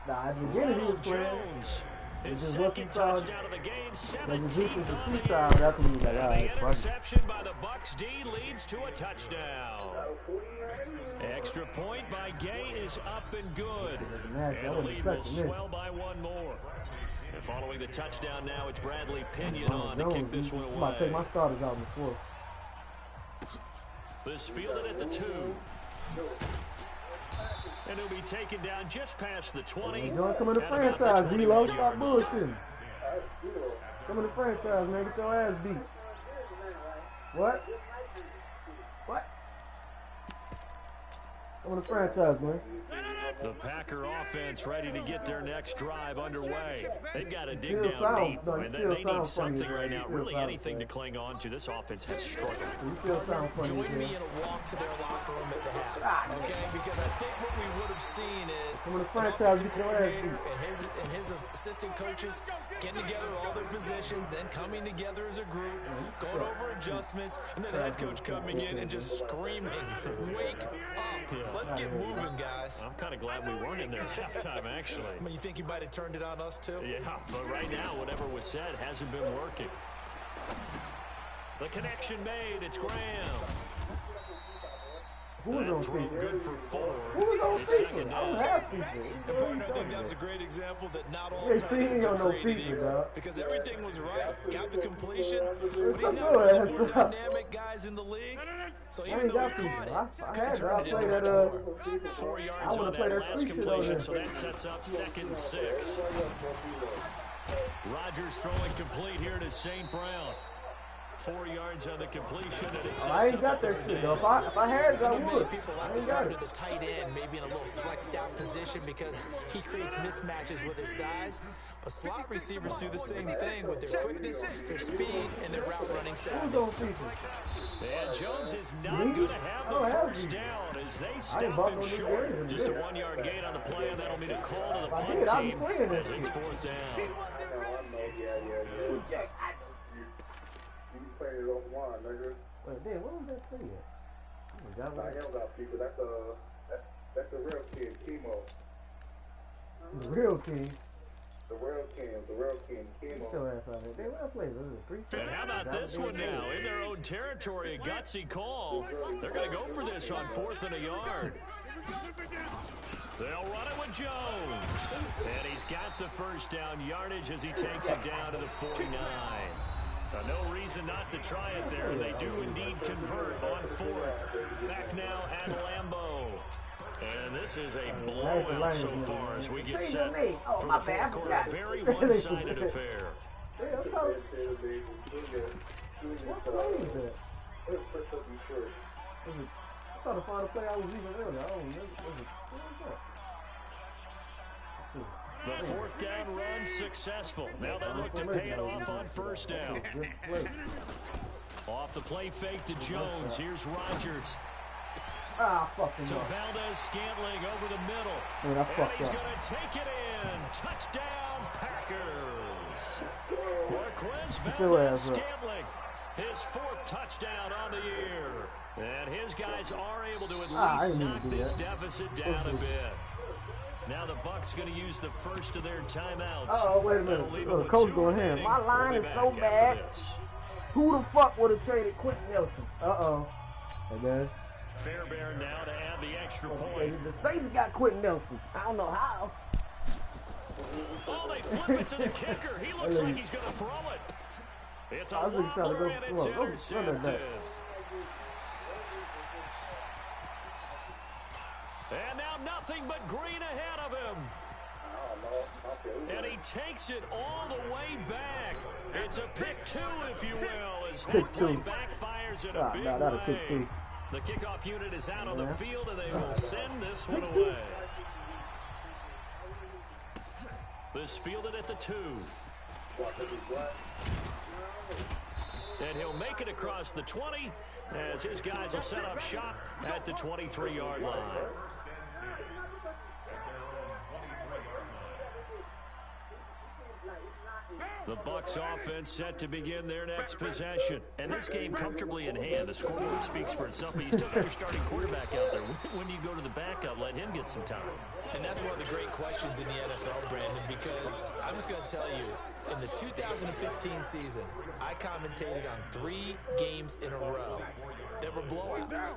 Nah, at the beginning he was playing. Jones, his just what he second saw. touchdown of the game, Like the 17 defense on is the freestyle, year. that's when he was like, And alright, the fuck it. interception by the Bucks D leads to a touchdown. Extra point by Gay is up and good. Nasty. I And the wasn't lead will expecting this. swell by 1 more. And following the touchdown now, it's Bradley Pinion on to Jones, kick this one I'm about to take away. my starters out in the fourth. This fielded at the 2. And he'll be taken down just past the 20. You don't come in the at about franchise, the D-Lo. 21-yard Stop line. bullshitting. Come in the franchise, man. Get your ass beat. What? What? Come in the franchise, man. The Packer offense ready to get their next drive underway. They've got to dig Still down sound- deep. no, And still they need sound something funny, right man. now, Still really sound anything to funny. cling on to. This offense has struggled. You still sound funny, Join me man. in a walk to their locker room at the half, okay? Because I think what we would have seen is Come in the an franchise, offensive get your ass coordinator beat. and his assistant coaches getting together all their positions, then coming together as a group, going over adjustments, and then the head coach coming in and just screaming, "Wake up! Let's get moving, guys." I'm kind of glad we weren't in there at halftime, actually. I mean, you think he might have turned it on us too? Yeah, but right now, whatever was said hasn't been working. The connection made. It's Graham. Who was That on throw feet? good for 4. Who was on It's feet? second I don't down. have feet. And partner, I think that was a great example that not all Yeah, tight see, he ends ain't are got no created feet, equal. dog. Because everything was right. Got the completion, but he's Let's not go, one of the let's more go. dynamic guys in the league. So I even ain't though got he feet. caught it, I couldn't had to. turn I'll it into play much that. more. 4 yards I on wanna play that that last street shit completion, over so there. that sets up 2nd and 6. Rodgers throwing complete here to St. Brown. 4 yards on the completion, and it sets I ain't up got a that 3rd shit, though. down. If I had it, I I know many would. people I like to ain't got turn it. to the tight end, maybe in a little flexed out position because he creates mismatches with his size. But slot receivers do the same thing with their quickness, their speed, and their route running Who's savvy. on feet? And Jones is not going to have the first down as they stop bought him no new short. game. Just a 1-yard gain on the play, and that'll be a call to the If I punt did, I'd be team playing that as it's shit. 4th down. You playing it off one, nigga. Wait, damn, what was that play at? Nah, he don't got people. That's the real kid, Chemo. The real king. The real king, Get Chemo. your ass out of here. Damn, what I played? Was it 3? And how about this one now? In their own territory, a gutsy call. They're going to go for this on 4th and a yard. They'll run it with Jones. And he's got the first down yardage as he takes it down to the 49. No reason not to try it there. They do indeed convert on 4th. Back now at Lambeau. And this is a blowout so far as we get set for the 4th quarter. A very one-sided affair. What play was that? I thought the final play I was even earlier. I don't remember. What was that? The 4th down run successful. Now they look to pay it off on 1st down. Good play. Off the play fake to Jones. Here's Rodgers. Ah, fucking To up. Valdez-Scantling over the middle. Man, I And fucked he's up. going to take it in. Touchdown, Packers. Marquez Valdez-Scantling, his 4th touchdown on the year. And his guys are able to at least knock this deficit down a bit. Now the Bucs going to use the first of their timeouts. Uh-oh, wait a minute. The coach going ham. My line is so bad. Who the fuck would have traded Quentin Nelson? Uh-oh. And then Fairbairn now to add the extra point. the Saints got Quentin Nelson. I don't know how. Oh, they flip it to the kicker. He looks like he's going to throw it. It's a wobbler and it's intercepted. And now nothing but green ahead of him. And he takes it all the way back. It's a pick 2, if you will, as Hackley backfires in a big way. The kickoff unit is out on the field, and they will send this one away. This fielded at the 2. And he'll make it across the 20 as his guys will set up shop at the 23-yard line. The Bucs offense set to begin their next possession. And this game comfortably in hand. The scoreboard speaks for itself, but you still got your starting quarterback out there. When you go to the backup, let him get some time. And that's one of the great questions in the NFL, Brandon, because I'm just going to tell you, in the 2015 season, I commentated on 3 games in a row that were blowouts.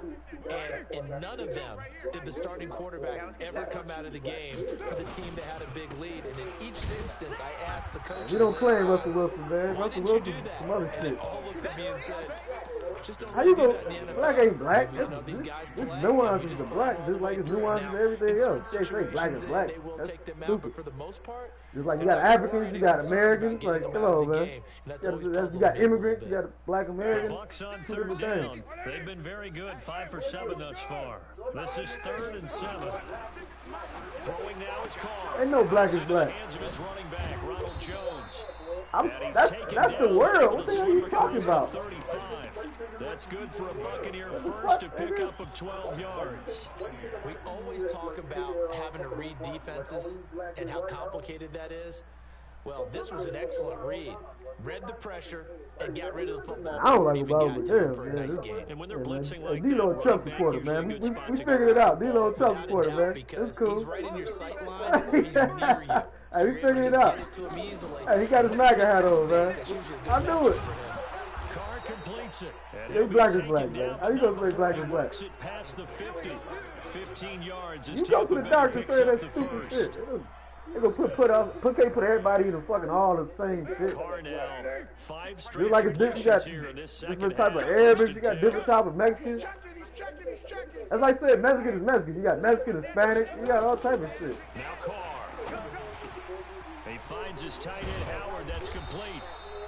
And in none of them did the starting quarterback ever come out of the game for the team that had a big lead. And in each instance, I asked the coaches, you don't claim Russell Wilson, man. Why Russell didn't you Wilson do that? some other And shit. they all looked at me and said, just don't How you do go? that in the NFL. Black ain't black. You know, these guys There's play, nuances and to we black, just just play like all it's the way nuances through. to everything In else. certain They say black is situations, black. they will That's take them out, stupid. but for the most part, Just like you they're got not Africans, worried you and got concerned Americans. about getting Like, them come out of on, the man. game. And that's You always got puzzled me a immigrants, you little got black Americans. Bucs on Two 3rd different down. things. They've been very good, 5 for 7 thus far. This is 3rd and 7. Throwing now is Carr. Ain't no black is black. Hands of his running back, Ronald Jones. That's the world. What the hell are you talking about? 35. That's good for a Buccaneer first, a pickup of 12 yards. We always talk about having to read defenses and how complicated that is. Well, this was an excellent read. Read the pressure and got rid of the football. I don't like even about got it, to him man. for a nice game. And when they're blitzing like D-Lo that, Trump running back supporter, usually a man. good We spot to figured go. it out. D-Lo Trump Without a supporter, doubt, man. because It's cool. he's right in your sight line or he's near you. Hey, we you're able to figured it just out. get it to him easily. Hey, he got his Once MAGA he gets hat in on, man. space, that's usually a good I knew matchup it. for him. Carr completes it. And They he'll be black is taken black, down man. How you gonna number say black 40, is black? works it past the 50. 15 yards as You go to Tampa the Bay doctor and picks say up that the stupid first. shit. They gonna put everybody in the fucking all the same shit. Carr now, 5 Just straight like it's different, you got completions here in this second different type of half. Arabics, you got 1st and different 10. type of Mexicans. He's checking. As I said, Mexican is Mexican. You got Mexican, Hispanic, you got all type of shit. Now Carr. He finds his tight end Howard. That's complete.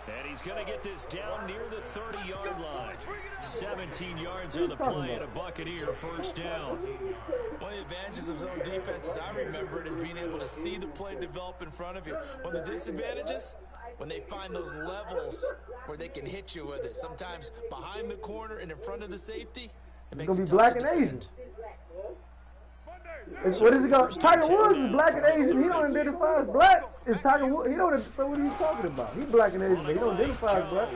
And he's going to get this down near the 30-yard line. 17 yards on the play and a Buccaneer first down. One of the advantages of zone defense, as I remember it, is being able to see the play develop in front of you. One of the disadvantages, when they find those levels where they can hit you with it, sometimes behind the corner and in front of the safety, it makes It's it gonna tough be black to and Asian. defend. What is he going? Tiger Woods is black and Asian. He don't identify as black. It's Tiger Woods. He don't. So what are you talking about? He's black and Asian, but he don't identify as black.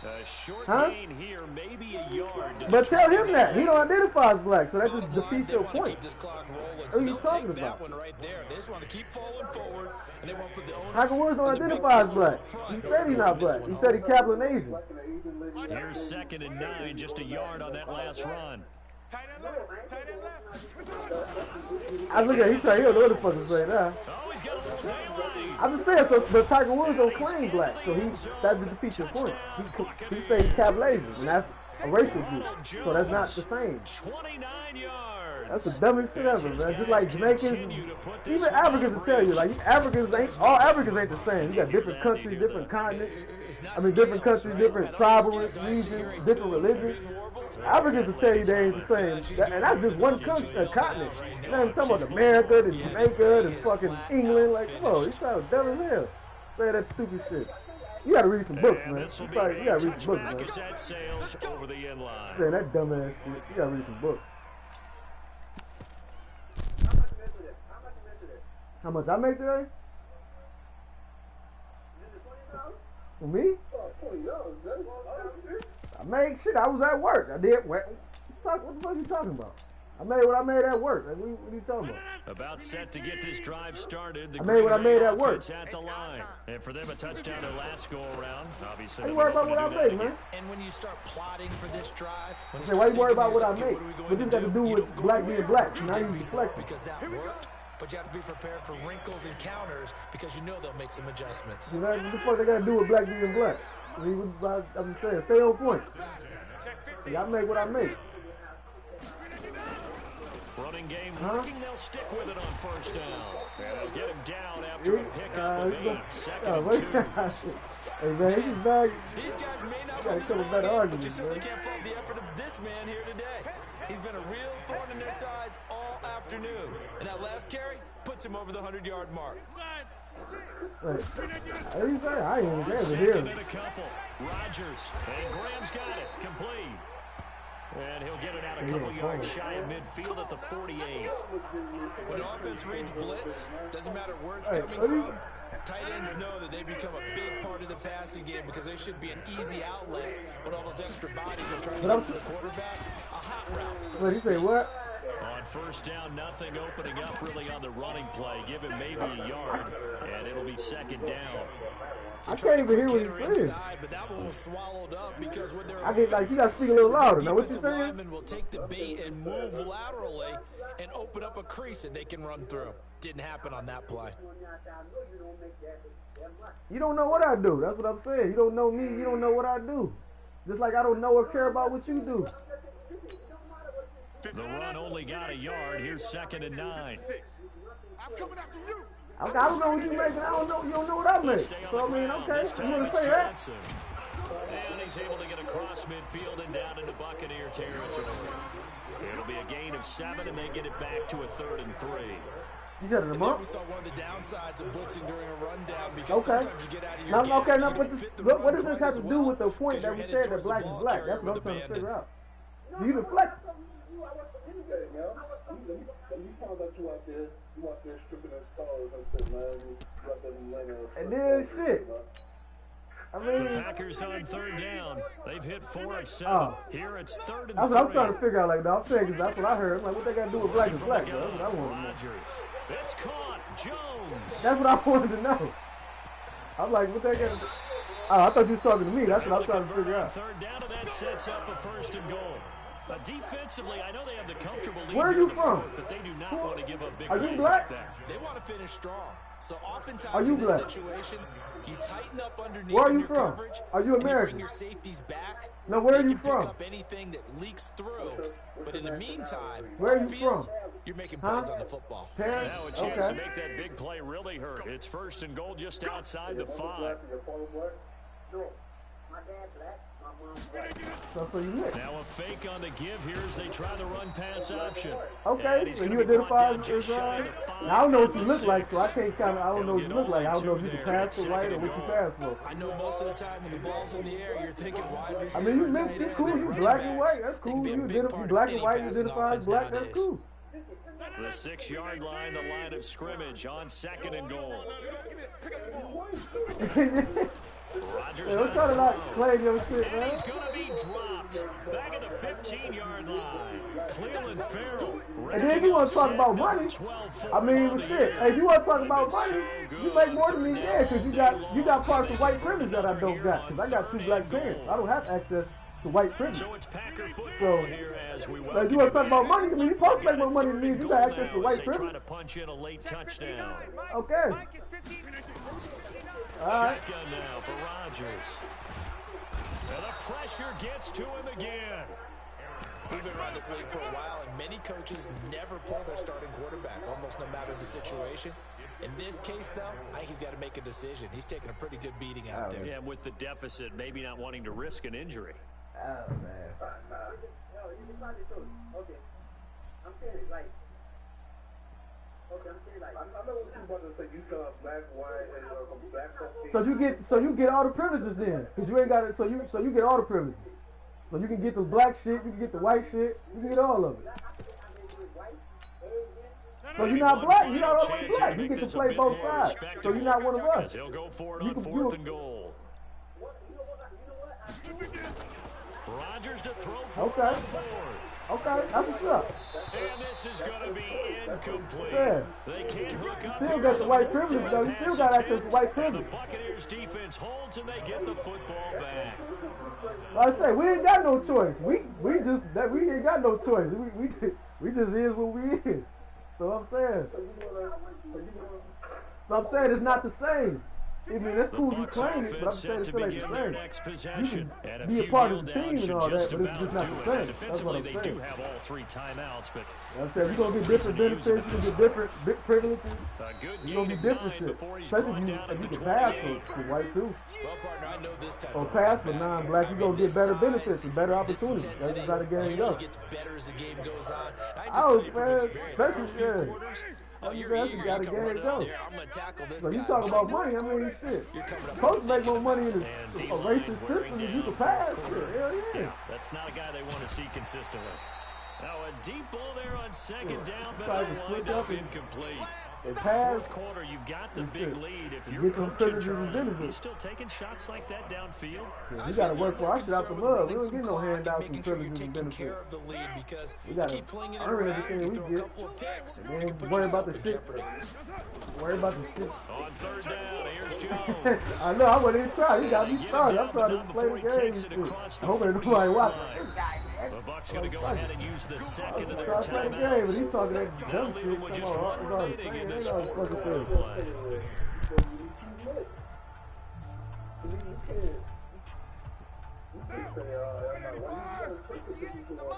A short Huh? gain here, maybe a yard. To But the tell him 20. that he don't identify as black. So that Bottom just line, defeats they your want to point. keep this clock rolling, What so are you they'll talking take that about? one right there. They just want to keep falling forward, and they want to put the onus Tiger Woods don't on the big identify as fellas black. up front. He said he's not Bring this black. one He said home. he's Kaplan Asian. Here's 2nd and 9, just a yard on that last run. Tight end left. I look at him. He trying. He don't know what the fuck to say now. Oh, he's got a little daylight. I'm just saying. So, but Tiger Woods don't claim black, so that defeats your point. He say he's Kaplan Asian, and that's a racial group. So that's not the same. 29 yards. That's the dumbest shit ever, man. Just like Jamaicans, even Africans will tell you, like all Africans ain't the same. You got different countries, different continents. I mean, different countries, different tribal regions, different religions. Africans will tell you they ain't the same, and that's just one country, a continent. Man, I'm talking about America, and Jamaica, and fucking England. Like, come on, you sound dumb as hell. Say that stupid shit. You gotta read some books, man. You gotta read some books, man. Cassette sales over the end line. Saying that dumb ass shit. You gotta read some books. How much I make today? For me? I made shit. I was at work. I did. What the fuck are you talking about? I made what I made at work. Like, what are you talking about? About set to get this drive started. The I made what I made at work. At the line. And for them, a touchdown their last go around. Obviously, I ain't worried about what I made, man. And when you start plotting for this drive, why you worried about what I made? What this got to do with black being black? Now you deflect. Because that worked, but you have to be prepared for wrinkles and counters because you know they'll make some adjustments. What the fuck they got to do with black being black? I'm just saying, stay on point. Yeah, I made what I made. Running game working, they'll stick with it on first down. And they'll get him down after a pickup of 8. Second and 2. Hey, man, he's back. These guys may not win this ball game, but you simply can't fault the effort of this man here today. He's been a real thorn in their sides all afternoon. And that last carry puts him over the 100-yard mark. Hey, I ain't even able to hear him. Rodgers, and Graham's got it, complete. And he'll get it out a couple yards shy of midfield at the 48. When offense reads blitz, doesn't matter where it's coming from, tight ends know that they become a big part of the passing game because they should be an easy outlet when all those extra bodies are trying to get to the quarterback. A hot route. So what, you say what? On first down, nothing opening up really on the running play. Give him maybe a yard, and it'll be second down. I can't even hear what he's saying. But that one was swallowed up because when they're I get like, you got to speak a little louder. Now, what you saying? Lineman will take the bait and move laterally and open up a crease that they can run through. Didn't happen on that play. You don't know what I do. That's what I'm saying. You don't know me. You don't know what I do. Just like I don't know or care about what you do. The run only got a yard. Here's second and 9. I'm coming after you. I don't know what you making. I don't know. You don't know what I'm making. So I mean, okay. You want to say that? And he's able to get across midfield and down into Buccaneer territory. It'll be a gain of 7, and they get it back to a 3rd and 3. You said it a month? We saw one of the downsides of blitzing during a rundown because sometimes you get out of your game. Okay, now, but what does this have to do with the point that we said that black is black? That's what I'm trying to figure out. You deflect. And then shit. I mean, the Packers on 3rd down. They've hit 4 of 7. Here it's 3rd and 3. That's what I'm trying to figure out. Like, no, I'm saying, 'cause that's what I heard. I'm like, what they got to do with black is black? Bro? That's what I want to know. It's caught. Jones. That's what I wanted to know. I'm like, what they got to do? Oh, I thought you was talking to me. That's what I was trying to figure out. 3rd down, and that sets up a 1st and goal. Defensively, I know they have the comfortable lead. Where are you from? But they do not want to give up big plays. Are you like black? that. They want to finish strong. So oftentimes in this situation, you tighten up underneath where are you your from? coverage. Are you American? And you bring your safeties back. No, where are you can from? Pick up anything that leaks through. But in the meantime, where are you from? You're making plays on the football. Paris? Now a chance to make that big play really hurt. It's 1st and goal just outside the 5. Now a fake on the give here as they try the run pass option. Okay, so you identify as I don't know what you look like, so I can't kind of, I don't know what you look like. I don't know if you can pass for white or what you pass for. I know most of the time when the ball's in the air, you're thinking wide receiver. I mean, you mix it cool. You black and white, that's cool. You identify black and white, you identify as black, that's cool. The 6-yard line, the line of scrimmage on 2nd and goal. Rodgers I'm trying to not claim your shit, man. He's going to be dropped. Back at the 15-yard line. Cleveland Farrell. And then you want to talk about money. I mean, shit. Hey, if you want to talk about money, you make more than me there because you got parts of white privilege that I don't got because I got 2 black parents. I don't have access to white privilege. So it's Packer football here as we if you want to talk about money, I mean, you supposed to make more money than me. You got access to white privilege. Trying to punch in a late touchdown. Okay. All right. Shotgun now for Rodgers. And the pressure gets to him again. We've been around this league for a while, and many coaches never pull their starting quarterback, almost no matter the situation. In this case, though, I think he's got to make a decision. He's taking a pretty good beating out there. Yeah, with the deficit, maybe not wanting to risk an injury. Oh, man. Okay. I'm saying it like. Okay, I'm saying like. I know what you about to say. You saw black, white, and black. So you get all the privileges then, because you ain't got it. So you get all the privileges. So you can get the black shit, you can get the white shit, you can get all of it. So you're not black. You're not already black. You get to play both sides. So you're not one of us. He'll go for it on 4th and goal. Rodgers to throw for Okay. 4th. Okay, that's what's up. And this is going to be incomplete. Yeah. They can't hook up. Still got the white privilege, though. You still got access to white privilege. The Buccaneers defense holds and they get the football back. Like I say, we ain't got no choice. We ain't got no choice. We just is what we is. So I'm saying. It's not the same. I mean, that's cool you claim it, but I'm saying it's still ain't the same. You can be a part of the team and all that, but it's just not the same. That's what I'm saying. They do have all 3 timeouts, but I'm saying you're going to get different benefits, you're going to get different privileges. You're going to be different shit. Especially if you can pass for white too. Well, partner, I know this type or of pass for non-black, you're going to get better benefits and better opportunities. That's just how the game goes. Gets better as the game goes on. Oh, man, especially, you got a game go. So you talk about money, I mean, shit. You're supposed to make more money in a racist system if you can pass. Hell yeah. That's not a guy they want to see consistently. Now a deep ball there on 2nd down, but it'll wind up incomplete. Fourth quarter, you've got the big lead. If you're coaching Charlie, you're still taking shots like that downfield. Yeah, you got to work for our shit out the mud. We don't get no handouts and privileges and benefits. We got to earn everything we get. And then worry about the shit. Worry about the shit. On 3rd down, here's Jones. I know, I wasn't even trying. He got me started. I'm trying to play the game. I hope ain't nobody watching. The Bucs going to go ahead and use the 2nd of their timeout. Game, but he's talking that dumb shit. Come on, in this play.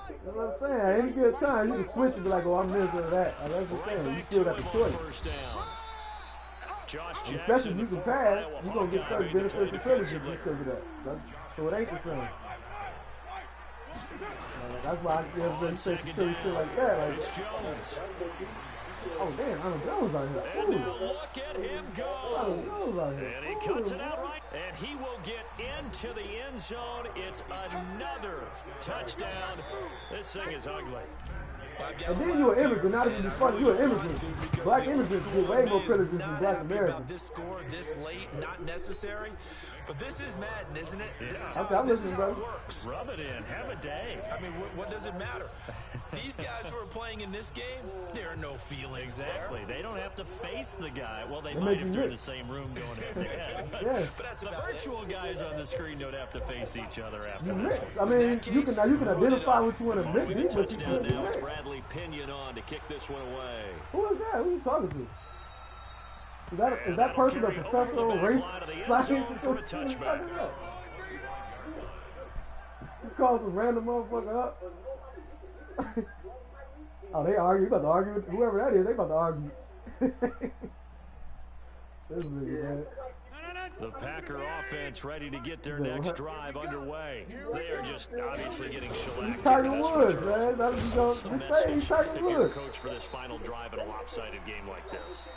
That's what I'm saying. Any good time, you can switch and be like, oh, I'm this or that. That's what I'm saying. You still got the choice. Especially if you can pass, you're going to get certain benefits and privileges because of that. So it ain't the same. That's why I just say silly shit like that. Like, oh damn, Arnold Jones out here. And now look at him go. Arnold Jones out here. And he cuts it out right. And he will get into the end zone. It's another touchdown. This thing is ugly. And then you're an immigrant. Not even funny, you're an immigrant. Black immigrants get way more privileges than black Americans. This score this late, not necessary. But this is Madden, isn't it? Yeah. This is how, it works. Rub it in. Have a day. I mean, what does it matter? These guys who are playing in this game, there are no feelings Exactly. there. They don't have to face the guy. Well, they might if they're in the same room going head-to-head. But that's the virtual guys on the screen don't have to face each other after this. I mean, you can identify what you want to make. Touchdown now. It's Bradley Pinion on to kick this one away. Who is that? Who are you talking to? Is that person a professional race science? For a touchback. He calls some random motherfucker up. Oh, they argue. You about to argue with whoever that is. They about to argue. This is man. The Packer offense ready to get their next drive underway. They are just obviously getting shellacked. He's Tiger Woods, man. That's what you say. He's Tiger If Woods. you're a coach for this final drive in a lopsided game like this.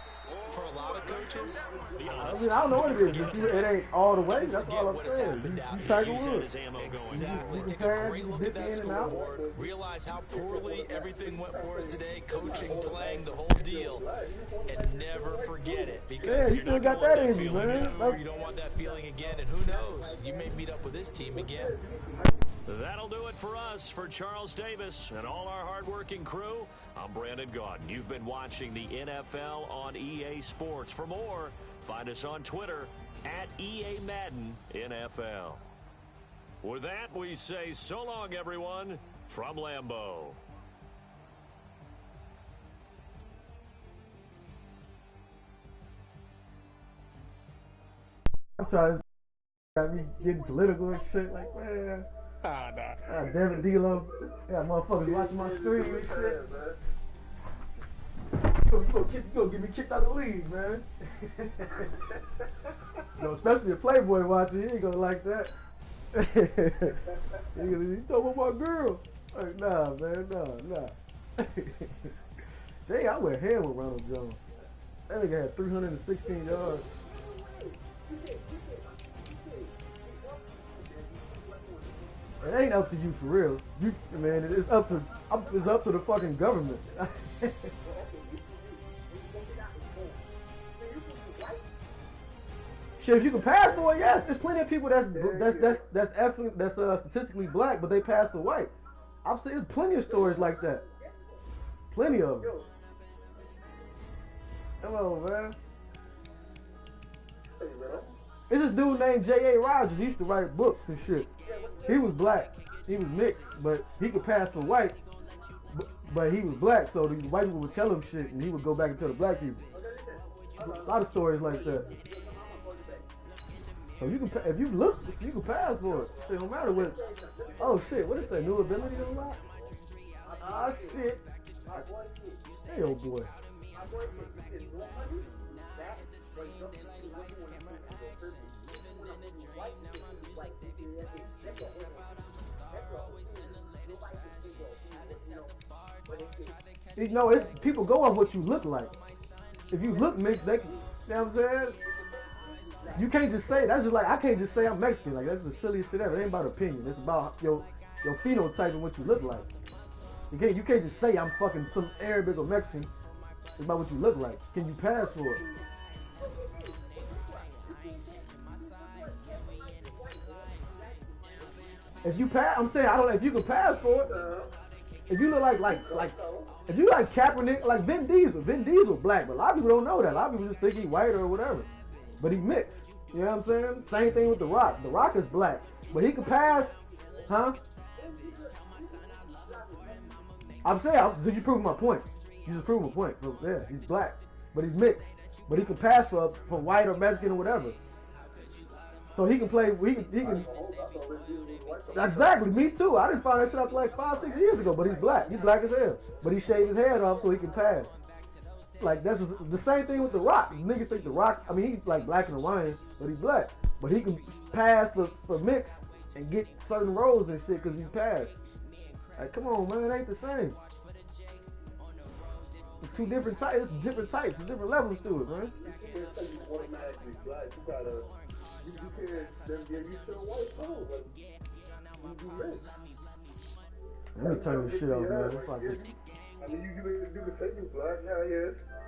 For a lot of coaches, I mean, I don't know what it is. It ain't all the way. That's all I'm saying. He's Tiger Woods. Exactly. Take a great look at that scoreboard. Realize how poorly everything went for us today. Coaching, playing, the whole deal. And never forget it. Because you still got that in you, man. You don't want that feeling again. And who knows? You may meet up with this team again. That'll do it for us. For Charles Davis and all our hardworking crew, I'm Brandon Gaudin. You've been watching the NFL on EA Sports. For more, find us on Twitter at EA Madden NFL. With that, we say so long, everyone, from Lambeau. I'm trying to got me getting political and shit like, man. David D-Lo. Yeah, motherfuckers watching my stream and shit. You gonna get me kicked out of the league, man. Especially a Playboy watching, he ain't gonna like that. You talking about my girl? Like, nah, man, nah. Dang, I went hand with Ronald Jones. That nigga had 316 yards. It ain't up to you for real. Man, it's up to the fucking government. Shit, if you can pass for it, yes. There's plenty of people that's statistically black, but they pass for white. I've seen plenty of stories like that. Plenty of them. Come on, man. It's this dude named J.A. Rogers. He used to write books and shit. He was black. He was mixed, but he could pass for white. But he was black, so the white people would tell him shit, and he would go back and tell the black people. A lot of stories like that. So you can, if you look, you can pass for it. It don't matter what. Oh shit, what is that? New ability to unlock? Ah shit. Hey, old boy. You know, it's people go off what you look like. If you look mixed, they, you know what I'm saying? You can't just say, that's just like, I can't just say I'm Mexican. Like, that's the silliest shit ever. It ain't about opinion. It's about your phenotype and what you look like. You can't just say I'm fucking some Arabic or Mexican. It's about what you look like. Can you pass for it? If you pass, I'm saying, I don't know if you can pass for it. If you look like if you like Kaepernick, like Vin Diesel black, but a lot of people don't know that. A lot of people just think he's white or whatever. But he mixed. You know what I'm saying? Same thing with The Rock. The Rock is black, but he can pass, huh? I'm saying, so you prove my point. You just prove my point. So, yeah, he's black, but he's mixed. But he can pass for white or Mexican or whatever. So he can play. He can. Exactly. Me too. I didn't find that shit out like 5-6 years ago. But he's black. He's black as hell. But he shaved his head off so he can pass. Like that's the same thing with The Rock. Niggas think The Rock. I mean, he's like black and Hawaiian, but he's black. But he can pass for mix and get certain roles and shit because he's passed. Like, come on, man, it ain't the same. It's two different types. It's different types. There's different levels to it, man. Let me turn this shit off, man. I mean, you can say you black, yeah.